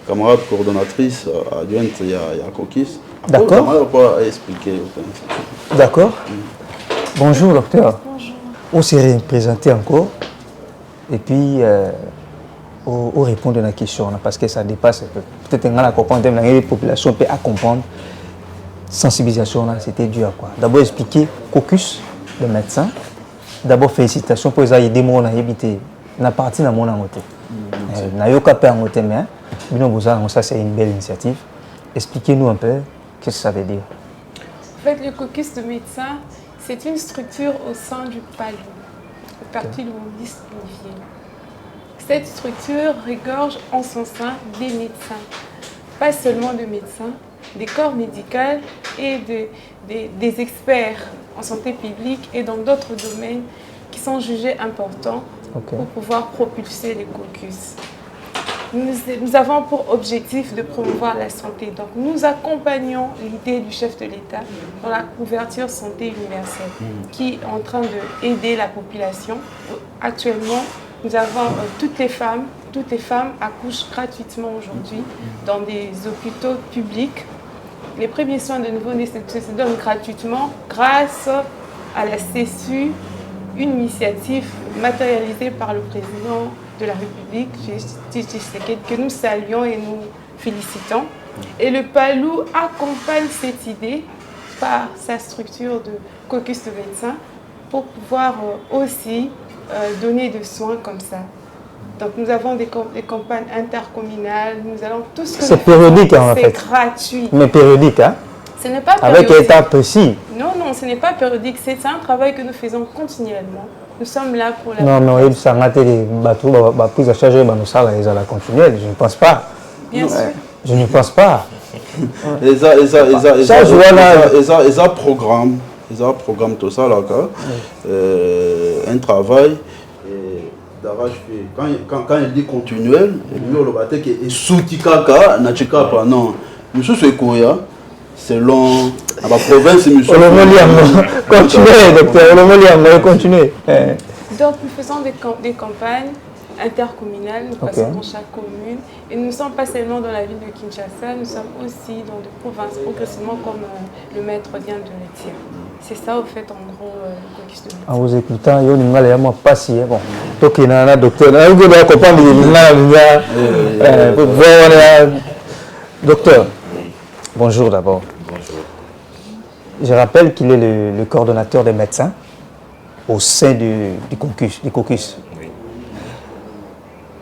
camarade coordonnatrice adjointe il y a coquilles. D'accord. On va expliquer. D'accord. Bonjour docteur. Bonjour. On s'est présenté encore et puis on répond à la question parce que ça dépasse peut-être la comprendre la population peut à comprendre. Sensibilisation c'était dû à quoi? D'abord expliquer caucus de médecins. D'abord félicitations pour les aider moi on a évité la partie dans mon angoté. Na yoka pe angoté mais bino boza ça c'est une belle initiative. Expliquez-nous un peu qu'est-ce que ça veut dire. En fait, le caucus de médecins, c'est une structure au sein du PALU, le Parti Lourdiste Unifié. Cette structure regorge en son sein des médecins, pas seulement de médecins, des corps médicaux et des experts en santé publique et dans d'autres domaines qui sont jugés importants pour pouvoir propulser les caucus. Nous avons pour objectif de promouvoir la santé. Donc nous accompagnons l'idée du chef de l'État dans la couverture santé universelle qui est en train d'aider la population. Actuellement, nous avons toutes les femmes accouchent gratuitement aujourd'hui dans des hôpitaux publics. Les premiers soins de nouveau-nés se donnent gratuitement grâce à la CESU, une initiative matérialisée par le président de la République, que nous saluons et nous félicitons. Et le PALU accompagne cette idée par sa structure de caucus de médecins pour pouvoir aussi donner des soins comme ça. Donc nous avons des campagnes intercommunales, nous allons tout ce que c'est périodique en fait. C'est gratuit. Mais périodique hein? Ce n'est pas périodique. Avec état précis. Non, ce n'est pas périodique. C'est un travail que nous faisons continuellement. Nous sommes là pour la... Non, il s'en a été bateau, prise à charge, nous ça va continuer. Je ne pense pas. Bien sûr. Je ne pense pas. Et ça programme tout ça là, un travail d'arrache-pied. Quand il dit continuel, il soutient kaka, non. Nous sommes selon la province, continuez, docteur, continuez. Donc nous faisons des campagnes intercommunales, nous passons dans chaque commune et nous ne sommes pas seulement dans la ville de Kinshasa, nous sommes aussi dans des provinces progressivement comme le maître vient de le dire. C'est ça au fait en gros le caucus de médecins. En vous écoutant, il y a moi pas si bon. Donc il y a un docteur, docteur. Bonjour d'abord. Bonjour. Je rappelle qu'il est le coordonnateur des médecins au sein du caucus. Oui.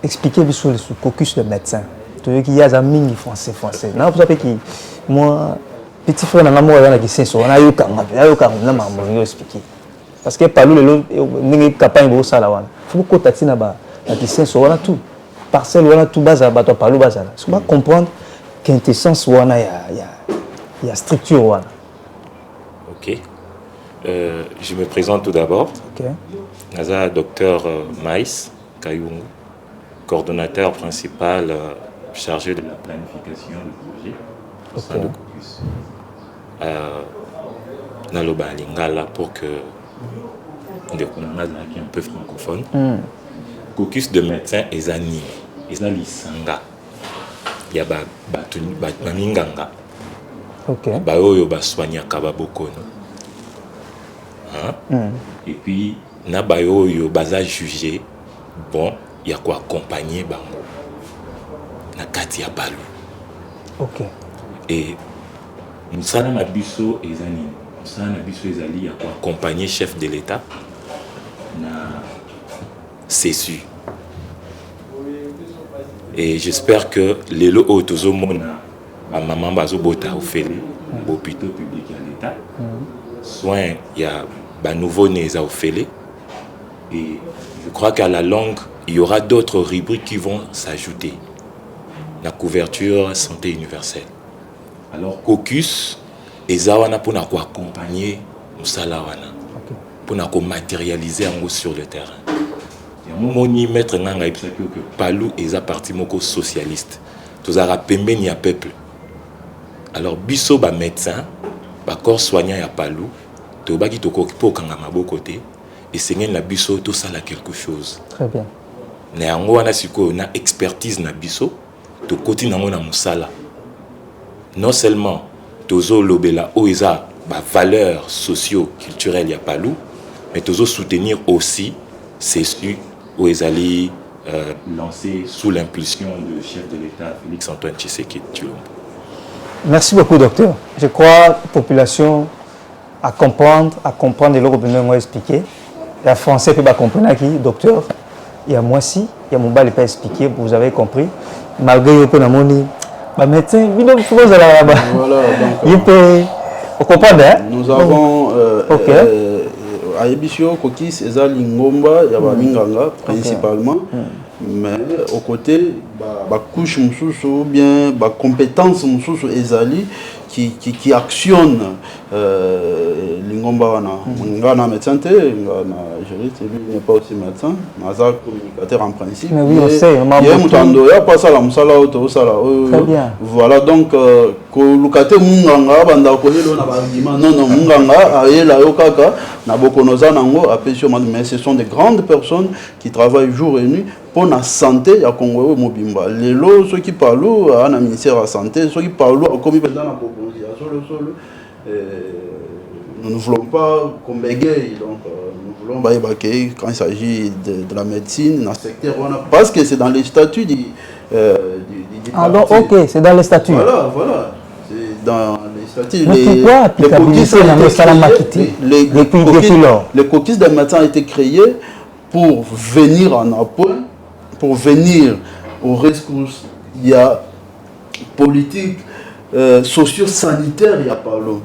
Expliquez-nous sur le caucus de médecins. Tu veux qu'il y a des amis français. Non, vous savez que moi, petit frère, on a qui sait on a eu expliquer. Parce que par le campagne de ça faut que tu aies qui sait on a tout. Parcelle on a tout bas à bateau par le bas. Tu dois comprendre qu'intessence on a il y a structure. Ok. Je me présente tout d'abord. Ok. Naza docteur Maïs Kayungu, coordonnateur principal chargé de la planification du projet au sein de Caucus. Naloba Lingala pour que on a un peu francophone. Caucus de médecins et amis. Ils ont l'isanga. Il y a Baminganga. Ok. Baoyo baswanya kababokono. Et puis na baoyo baza jugé bon, il y a quoi accompagner bango. na kati ya Palu. Ok. Et musala na biso ezali musala na biso ezali ya ko accompagner chef de l'État na CESU. Et j'espère que lelo otozo mona ba maman bazo bota ofele hôpital public à l'État. Soin il y a ba nouveau-né za ofele. Et je crois qu'à la longue, il y aura d'autres rubriques qui vont s'ajouter. La couverture santé universelle. Alors, Caucus, Ezawana pour accompagner Moussalawana, pour matérialiser en sur le terrain. Moni maître Nanga que Palu est parti moko socialiste. Tous ara pembe ni a peuple. Alors, biso ba médecin, ba corps soignant ya Palu, to baki to ko kanga mabo côté. Et c'est la biso tout ça là quelque chose. Très bien. Néango wana siko na expertise na biso to koti nango na musala. Non seulement tozo lobela oeza ba valeurs socio-culturelles ya Palu, mais tozo soutenir aussi CESU oezali lancé sous l'impulsion du chef de l'État Félix Antoine Tshisekedi Tshilombo. Merci beaucoup docteur. Je crois la population à comprendre et l'autre besoin expliquer. La français peut pas comprendre qui docteur. Il y a moi si, il y a mon bal pas expliqué, vous avez compris. Malgré le peu d'amoni, bah médecin, il faut vous aller là-bas. Voilà. Il peut, vous comprenez hein? Nous avons à Ebisio, Kokis, Ezali Ngomba, Yabaminganga principalement. Mais au côté, bah couche moussou bien, bah compétence moussou Ezali qui actionne l'ingomba wana ngana médecin te ngana juriste lui n'est pas aussi médecin maza communicateur en principe mais oui on sait mutando ya pas ça la musala auto sala voilà donc ko lukate munganga banda ko lelo na bagima non munganga ayela yo kaka na bokonoza nango apesio mais ce sont des grandes personnes qui travaillent jour et nuit pour la santé ya Congo mobimba lelo ceux qui parlent à la ministère de la santé ceux qui parlent comme dans la proposition solo nous ne voulons pas qu'on bégaye donc nous voulons quand il s'agit de la médecine dans le secteur parce que c'est dans les statuts du ah donc ok c'est dans les statuts voilà c'est dans les statuts les coquilles des médecins ont été créés pour venir en appui pour venir au rescousse. Il y a politique socio-sanitaire, il y a pas long.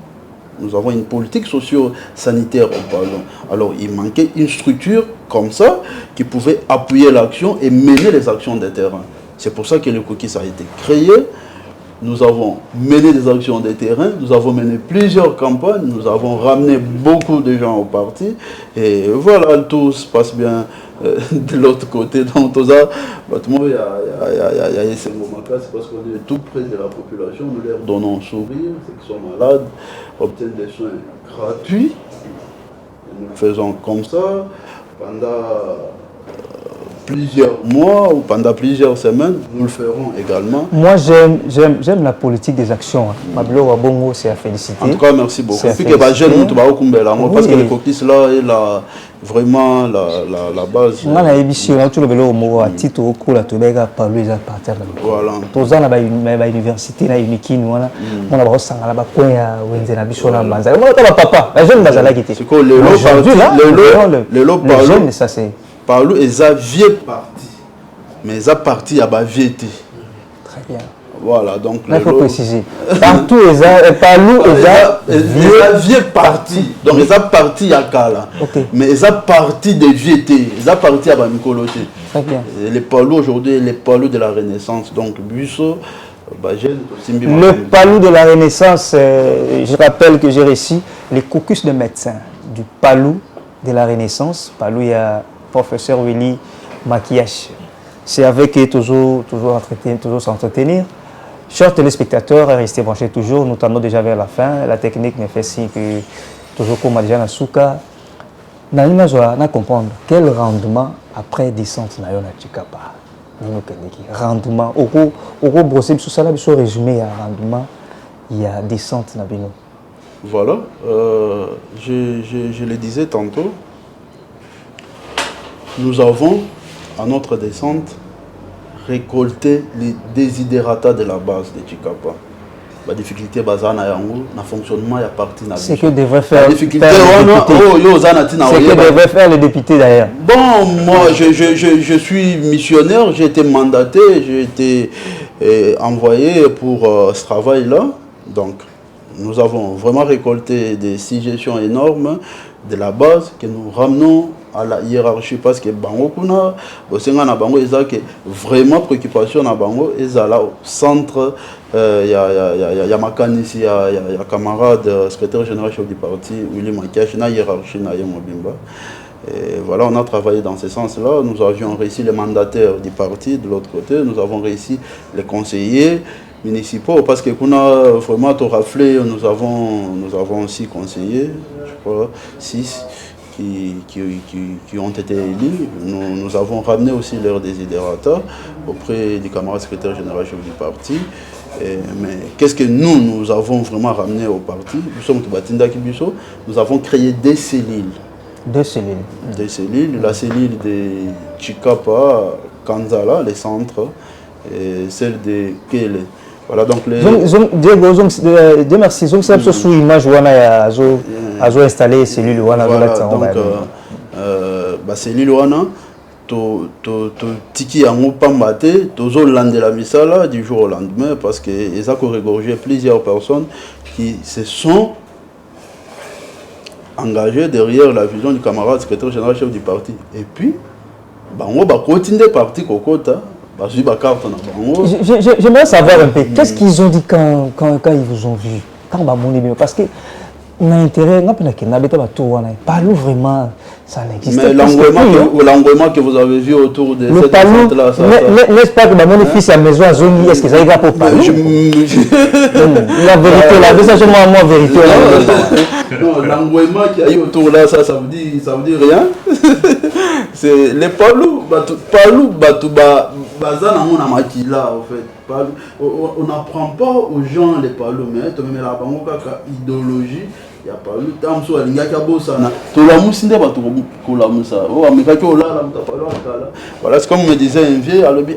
Nous avons une politique socio-sanitaire au Parlement. Alors il manquait une structure comme ça qui pouvait appuyer l'action et mener les actions de terrain. C'est pour ça que le cookies a été créé. Nous avons mené des actions de terrain, nous avons mené plusieurs campagnes, nous avons ramené beaucoup de gens au parti. Et voilà, tout se passe bien de l'autre côté. Donc, tout ça, il y a ces moments-là, c'est parce qu'on est tout près de la population, nous leur donnons un sourire, ceux qui sont malades obtiennent des soins gratuits. Et nous le faisons comme ça pendant plusieurs mois ou pendant plusieurs semaines, nous le ferons également. Moi, j'aime la politique des actions. Mabilo Wabongo, c'est à féliciter. En tout cas, merci beaucoup. Parce que les coquilles là est vraiment la base. On a émission, on a tout le vélo au à titre au cours, la Toubega, par lui, à partir de voilà. Tous ans, la université, la Unikin, on a reçu à la coin à Wenzena Bichona Manza. On a papa, la jeune Bazala qui était. C'est quoi le lot le jeune, ça c'est. Palu est à vieille partie, mais à partie à bas vieille. Très bien. Voilà donc. Il faut préciser. Partout Palu est à vieille partie. Donc ils a partie à Kala. Mais ils a partie des vieuxtés. Ils a partie à Bamikoloté. Très bien. Les Palu aujourd'hui, les Palu de la Renaissance. Donc Busso, le Palu de la Renaissance. Je rappelle que j'ai réussi les caucus de médecins du Palu de la Renaissance. Palu il y a professeur Willy Maquillage. C'est avec eux toujours s'entretenir. Chers téléspectateurs, restez branchés toujours. Nous tendons déjà vers la fin. La technique me fait signe que toujours comme déjà na souka. Na comprendre quel rendement après descente na yo na Chikapa. Rendement. Au brosser sous ça là, il résumé à rendement. Il y a descente na bino. Voilà. Je le disais tantôt. Nous avons, à notre descente, récolter les désidérata de la base de Chikapa. La difficulté basée na yango, na fonctionnement il y a parti na. C'est que devrait faire. La difficulté c'est que devrait faire le député d'ailleurs. Bon, moi je suis missionnaire, j'ai été mandaté, j'ai été envoyé pour ce travail-là. Donc nous avons vraiment récolté des suggestions énormes de la base que nous ramenons à la hiérarchie parce que bango kuna bosenga na bango ezaka vraiment préoccupation na bango ezala au centre ya makanisi ya camarade secrétaire général chef du parti Willy Makash na hiérarchie na Mobimba. Et voilà, on a travaillé dans ce sens-là. Nous avions réussi les mandataires du parti de l'autre côté, nous avons réussi les conseillers municipaux parce que qu'on a vraiment tout raflé, nous avons 6 conseillers, je crois 6 qui ont été élus. Nous avons ramené aussi leurs désidérata auprès du camarade secrétaire général chef du parti. Mais qu'est-ce que nous avons vraiment ramené au parti? Nous avons créé des cellules. Deux cellules. Des cellules. La cellule de Chikapa, Kanzala, les centres, et celle de Kele. Voilà donc les. Dieu merci. Ils ont sous image où on a installé cellule où on a donc la cellule où on a tiki yango pambate tozo landela misala du jour au lendemain parce que ils ont regorgé plusieurs personnes qui se sont engagées derrière la vision du camarade secrétaire général chef du parti. Et puis bango ba continuer parti kokota. J'aimerais savoir un peu, qu'est-ce qu'ils ont dit quand ils vous ont vu? Parce que on a intérêt, Palou vraiment, ça n'existe pas. Mais l'engouement que vous avez vu autour de cette là, n'est-ce pas que mon fils à la maison à Zoni, est-ce que ça va pour Palou? La vérité, la vérité, moi vérité. Non, l'engouement qu'il y a eu autour là, ça veut dire rien. C'est les Palou, en fait. On n'apprend pas aux gens les Palou, mais même la idéologie. Il y a pas eu tant soit il y a qu'à bosser na to la musinde ba to ko la musa o ameka ko la muta pa la voilà c'est comme me disait un vieux alobi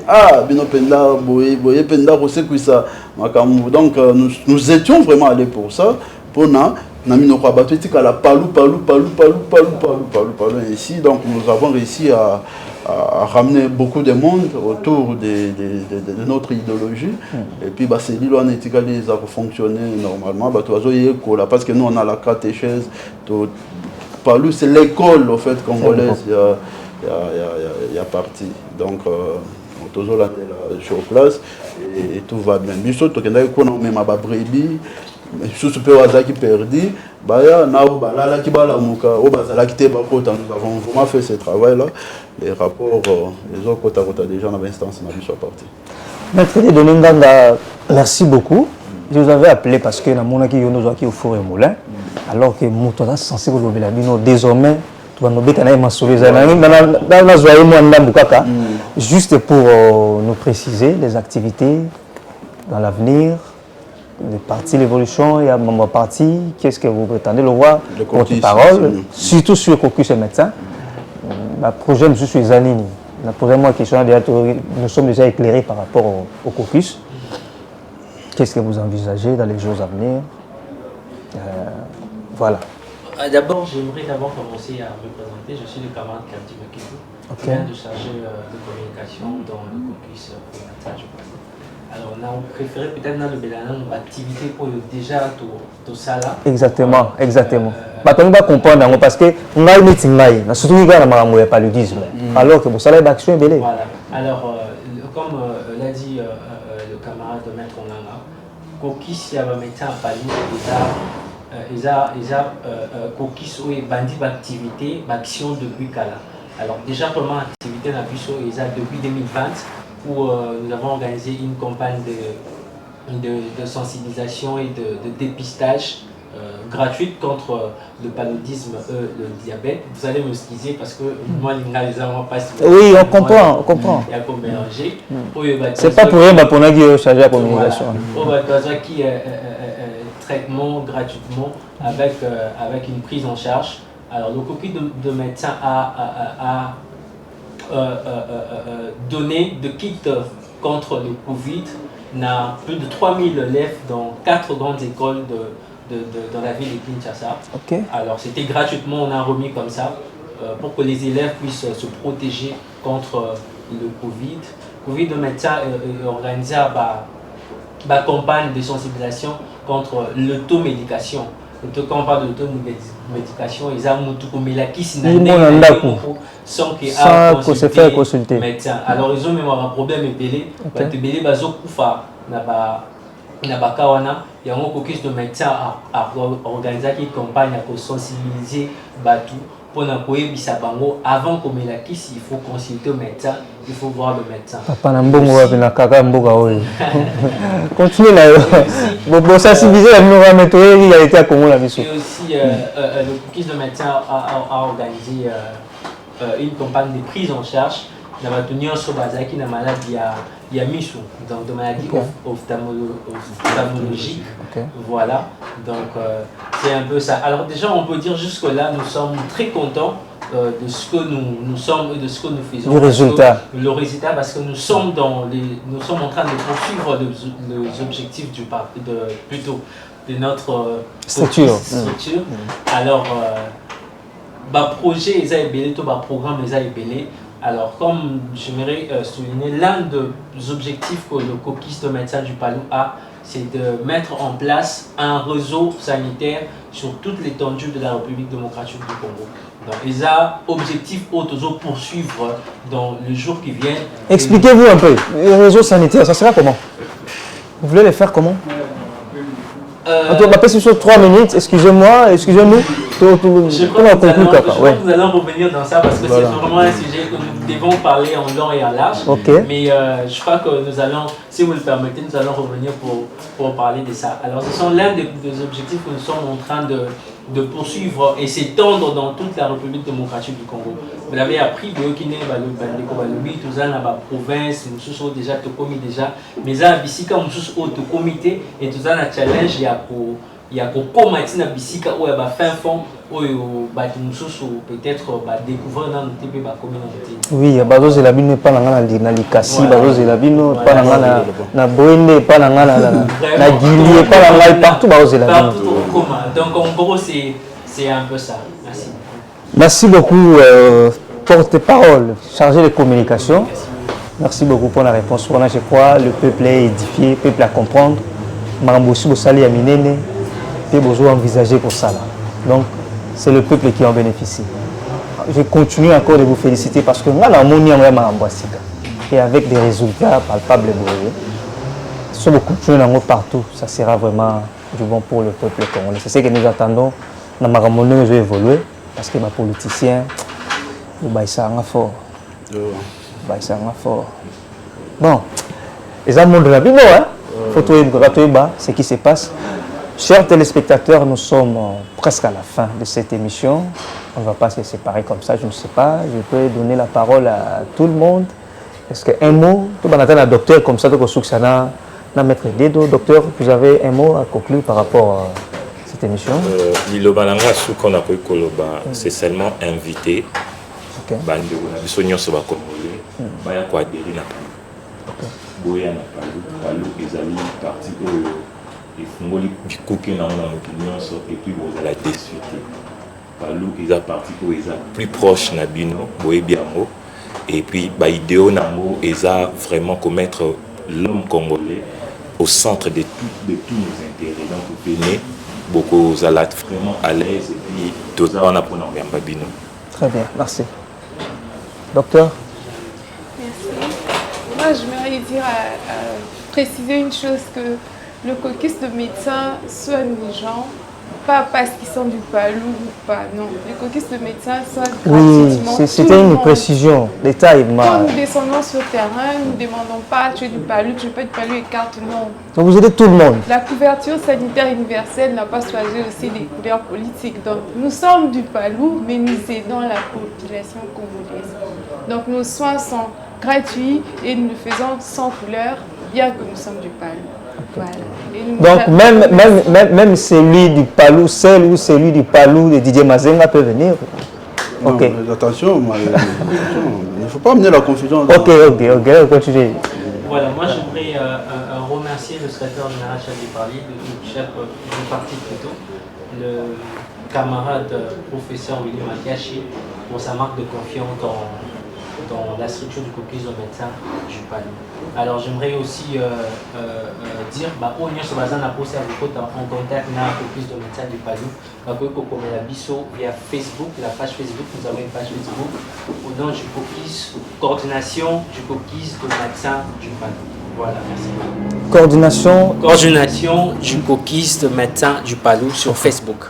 bino penda boye penda ko c'est ça makambu donc nous étions vraiment allés pour ça pour na mino kwa bato etika la palou ici donc nous avons réussi à ramener beaucoup de monde autour de notre idéologie. Et puis c'est l'île ça peut fonctionner normalement parce que nous on a la catéchèse Palou c'est l'école en fait congolaise il y a parti donc toujours là sur place et tout va bien biso to kenda ko na même ba brebis sous peu qui perdu baya na balala ki bala muka o bazala ki te ba kota nous avons vraiment fait ce travail là les rapports les autres kota déjà dans l'instance na biso parti. Maître de Donenganga, merci beaucoup. Je vous avais appelé parce que na monaki yono zaki au four et moulin alors que moto est censé lobela bino désormais tu vas nous beta na masoliza na zoye mo ndambukaka juste pour nous préciser les activités dans l'avenir. Le parti L'évolution, il y a mon parti, qu'est-ce que vous prétendez le voir? Votre parole, surtout sur Caucus et médecins. Le projet, je suis Zanini. La première question, nous sommes déjà éclairés par rapport au Caucus. Qu'est-ce que vous envisagez dans les jours à venir? Voilà. D'abord, j'aimerais commencer à me présenter. Je suis le camarade Karti Mekibu, qui vient de charger de communication dans le Caucus et médecins. Alors, on a préféré peut-être dans le Bélanan activité pour déjà tout ça là. Exactement. On va comprendre parce que on a une meeting là, surtout il y a un paludisme. Alors que vous savez d'action est belle. Voilà. Alors, comme l'a dit le camarade de Maître Onanga, Caucus y a un médecin à Palu déjà Caucus ou bandit d'activité, d'action depuis Kala. Alors déjà comment activité dans Busso depuis 2020. Où nous avons organisé une campagne de sensibilisation et de dépistage gratuite contre le paludisme et le diabète. Vous allez m'excuser parce que moi, les gens pas. Oui, on comprend. Il y a comme mélanger. C'est pas pour rien qu'on a dit charger la communication. Qui traitement gratuitement avec une prise en charge. Alors, le copie de médecin a donner de kits contre le Covid. On a plus de 3000 élèves dans 4 grandes écoles dans la ville de Kinshasa. Okay. Alors c'était gratuitement, on a remis comme ça pour que les élèves puissent se protéger contre le Covid. Covid, le médecin organisé une campagne de sensibilisation contre l'automédication. Quand on parle d'automédication, ils ont tout comme la qui sans qu'il ait consulté médecin. Alors ils ont même un problème épelé. Il y a un caucus de médecins à organiser une campagne pour sensibiliser tout. Pour avant qu'on ait la kiss, il faut consulter le médecin, il faut voir le médecin. Continuez là. Pour sensibiliser la méthode, il a été à Congo la mission. Et aussi, le caucus de médecin a organisé une campagne de prise en charge. Dans la tenue sur Bazaki, dans la maladie, il y a Michou, donc de maladie ophtalmologique. Voilà, donc c'est un peu ça. Alors déjà, on peut dire jusque-là, nous sommes très contents de ce que nous sommes et de ce que nous faisons. Le résultat, parce que nous sommes en train de poursuivre les objectifs de notre structure. Alors, projet, ils ont ébélé, tout programme, ils ont ébélé. Alors, comme j'aimerais souligner, l'un des objectifs que le caucus de médecins du Palou a, c'est de mettre en place un réseau sanitaire sur toute l'étendue de la République démocratique du Congo. Donc, ils ont objectif de poursuivre dans le jour qui vient. Expliquez-vous un peu, le réseau sanitaire, ça sera comment? Vous voulez le faire comment? On va passer sur 3 minutes, excusez-moi, excusez-nous. Je crois que nous allons revenir dans ça parce que c'est vraiment un sujet que nous devons parler en long et en large. Mais je crois que nous allons, si vous le permettez, nous allons revenir pour parler de ça. Alors ce sont l'un des objectifs que nous sommes en train de poursuivre et s'étendre dans toute la République démocratique du Congo. Vous l'avez appris, tout ça dans la province, nous sommes déjà commis déjà, mais ça bisika nous sommes au comité et tout ça na challenge il y a comment na bisika où il y a fin fond où nous sommes peut-être découvrir dans notre pays communauté. Oui, bazo c'est la bino pas na likasi, bazo c'est la bino pas na boende pas na guili pas na partout bazo c'est la bino. Donc en gros c'est un peu ça. Merci. Merci beaucoup porte-parole chargé de communication. Merci beaucoup pour la réponse. Je crois le peuple est édifié, le peuple à comprendre. Marambosi Bosali Aminene, et besoin envisager pour ça. Donc c'est le peuple qui en bénéficie. Je continue encore de vous féliciter parce que moi la moni en Marambosika et avec des résultats palpables vous voyez. Si vous continuez partout, ça sera vraiment du bon pour le peuple congolais. C'est ce que nous attendons. Dans Maramoni, nous allons évoluer parce que les politiciens, ils sont fort. Bon, les amours de la vie, hein? Faut ce qui se passe. Chers téléspectateurs, nous sommes presque à la fin de cette émission. On ne va pas se séparer comme ça, je ne sais pas. Je peux donner la parole à tout le monde. Est-ce qu'un mot, tout le monde attend un docteur comme ça, donc au maître Dedo. Docteur, vous avez un mot à conclure par rapport à cette émission? C'est seulement invité. et puis vous allez discuter. Palou ils a parti où ils a plus proche Nabino, Boébiamo, et puis idéo Namo ils a vraiment commettre l'homme congolais au centre de tous nos intérêts. Donc vous venez beaucoup vous allez être vraiment à l'aise et puis tout ça on a pour nous Babino. Très bien, merci. Docteur. Merci. Moi j'aimerais dire préciser une chose que le caucus de médecins soigne les gens, pas parce qu'ils sont du Palou ou pas, non. Le caucus de médecins soigne gratuitement. Oui, c'était une précision. L'État est mal. Quand nous descendons sur le terrain, nous ne demandons pas tu es du Palou, tu n'es pas du Palou, écarte, non. Donc vous aidez tout le monde. La couverture sanitaire universelle n'a pas choisi aussi des couleurs politiques. Donc nous sommes du Palou, mais nous aidons la population congolaise. Donc nos soins sont gratuits et nous le faisons sans couleur, bien que nous sommes du Palou. Voilà. Donc même celui du Palou, celle ou celui du Palou de Didier Mazenga peut venir. Non, attention, il ne faut pas amener la confusion. Ok, continuez. Voilà, moi j'aimerais remercier le secrétaire général chef du parti, plutôt, le camarade professeur Willy Makiashi pour sa marque de confiance dans la structure du caucus de médecins du Palu. Alors j'aimerais aussi dire au Union Sobazan a posé en contact avec le caucus de médecins du Palu. Comme la biso via Facebook, la page Facebook, nous avons une page Facebook au nom du caucus, coordination du caucus de médecins du Palu. Voilà, merci. Coordination du caucus de médecins du Palu sur Facebook.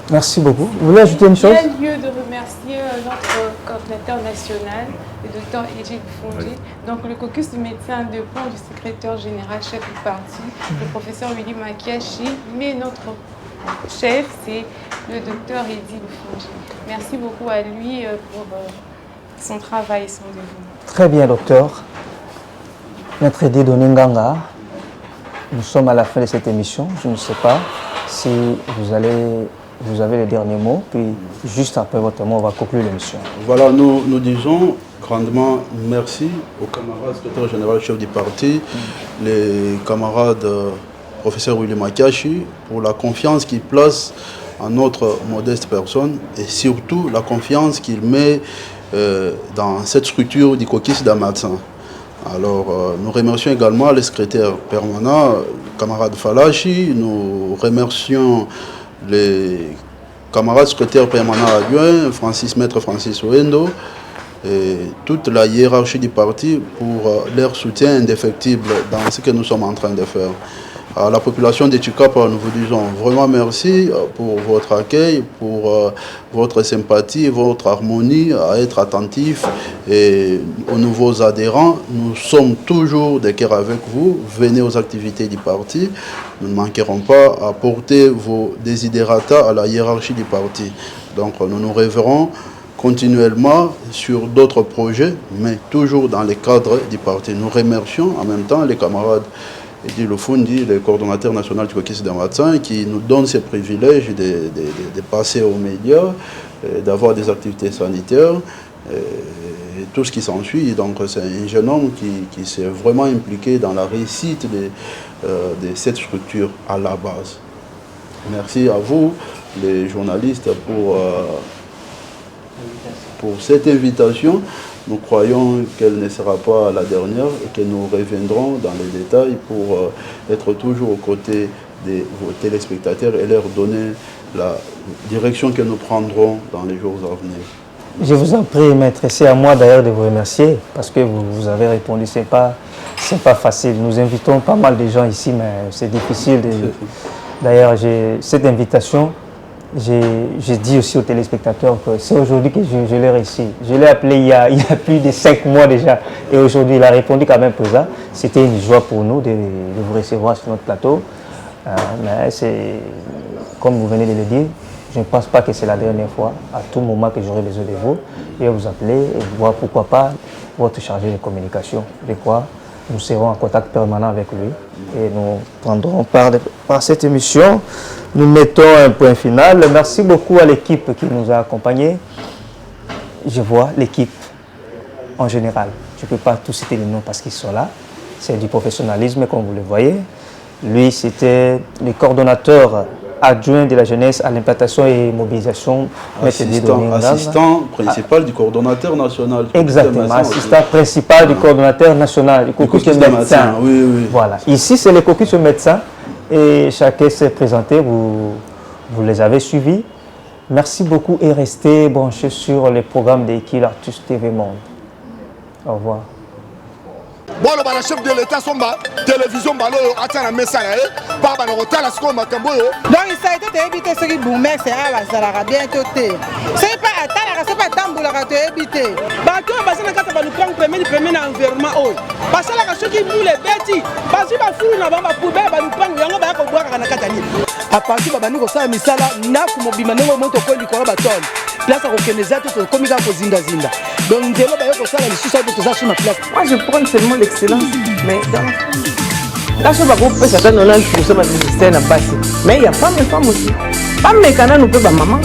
Merci beaucoup. Vous voulez ajouter une chose? Il y a lieu de remercier notre coordinateur national, le docteur Edil Fonji. Donc le caucus de médecins dépend du secrétaire général chef du parti, le professeur Willy Makiashi, mais notre chef, c'est le docteur Edil Fonji. Merci beaucoup à lui pour son travail et son dévouement. Très bien, docteur. Maître Edil Doninganga, nous sommes à la fin de cette émission. Je ne sais pas si vous avez les derniers mots, puis juste après votre mot, on va conclure l'émission. Voilà, nous disons grandement merci aux camarades secrétaire général chef du parti, les camarades professeur Willy Makiashi, pour la confiance qu'ils placent en notre modeste personne et surtout la confiance qu'ils met dans cette structure du caucus des médecins. Alors, nous remercions également le secrétaire permanent, camarade Falachi, nous remercions les camarades secrétaires permanents adjoints, Maître Francis Ouendo, et toute la hiérarchie du parti pour leur soutien indéfectible dans ce que nous sommes en train de faire. À la population de Chikapa, nous vous disons vraiment merci pour votre accueil, pour votre sympathie, votre harmonie, à être attentif. Et aux nouveaux adhérents, nous sommes toujours de cœur avec vous. Venez aux activités du parti. Nous ne manquerons pas à porter vos desiderata à la hiérarchie du parti. Donc nous nous révérons continuellement sur d'autres projets, mais toujours dans le cadre du parti. Nous remercions en même temps les camarades Edil Fonji, le coordonnateur national du caucus des médecins, qui nous donne ce privilège de passer aux médias, d'avoir des activités sanitaires, et tout ce qui s'ensuit. Donc c'est un jeune homme qui s'est vraiment impliqué dans la réussite de cette structure à la base. Merci à vous, les journalistes, pour cette invitation. Nous croyons qu'elle ne sera pas la dernière et que nous reviendrons dans les détails pour être toujours aux côtés de vos téléspectateurs et leur donner la direction que nous prendrons dans les jours à venir. Je vous en prie, maître. C'est à moi d'ailleurs de vous remercier parce que vous avez répondu. C'est pas facile. Nous invitons pas mal de gens ici, mais c'est difficile. D'ailleurs, cette invitation, j'ai dit aussi aux téléspectateurs que c'est aujourd'hui que je l'ai réussi. Je l'ai appelé il y a plus de 5 mois déjà. Et aujourd'hui, il a répondu quand même présent. C'était une joie pour nous de vous recevoir sur notre plateau. Mais c'est, comme vous venez de le dire, je ne pense pas que c'est la dernière fois. À tout moment que j'aurai besoin de vous, je vais vous appeler et voir pourquoi pas votre chargé de communication. De quoi nous serons en contact permanent avec lui et nous prendrons part à cette émission. Nous mettons un point final. Merci beaucoup à l'équipe qui nous a accompagnés. Je vois l'équipe en général. Je ne peux pas tous citer les noms parce qu'ils sont là. C'est du professionnalisme, comme vous le voyez. Lui, c'était le coordonnateur adjoint de la jeunesse à l'implantation et mobilisation. Assistant principal du coordonnateur national. Exactement, assistant principal du coordonnateur national du caucus de médecins. Oui, oui. Voilà. Ici, c'est le caucus de médecins et chacun s'est présenté. Vous les avez suivis. Merci beaucoup et restez branchés sur les programmes de Equilartus TV Monde. Au revoir. Bon, le chef de l'État, son télévision, donc ça a été évité ce qui boumet, c'est à bientôt. C'est pas à c'est pas tamboula à te éviter. Bateau, parce que quand ça va nous prendre premier environnement. Parce que là, ceux qui moulent les bêtis, parce que va fouiller dans ma poubelle, va nous prendre, on va boire à la Catanie. À partir de nous, ça, misala, n'a que mon bimane, mon monte au coin du corps bâton. Place à reconnaître comme il a posé Zinda. Donc, dès lors, ça, les sous-sols de ça sur ma place. Moi, je prends seulement l'excellence, mais là, je vais vous faire ça dans l'âge pour ce ministère, mais il y a pas mes femmes aussi. Pas mes canaux, nous peut pas maman.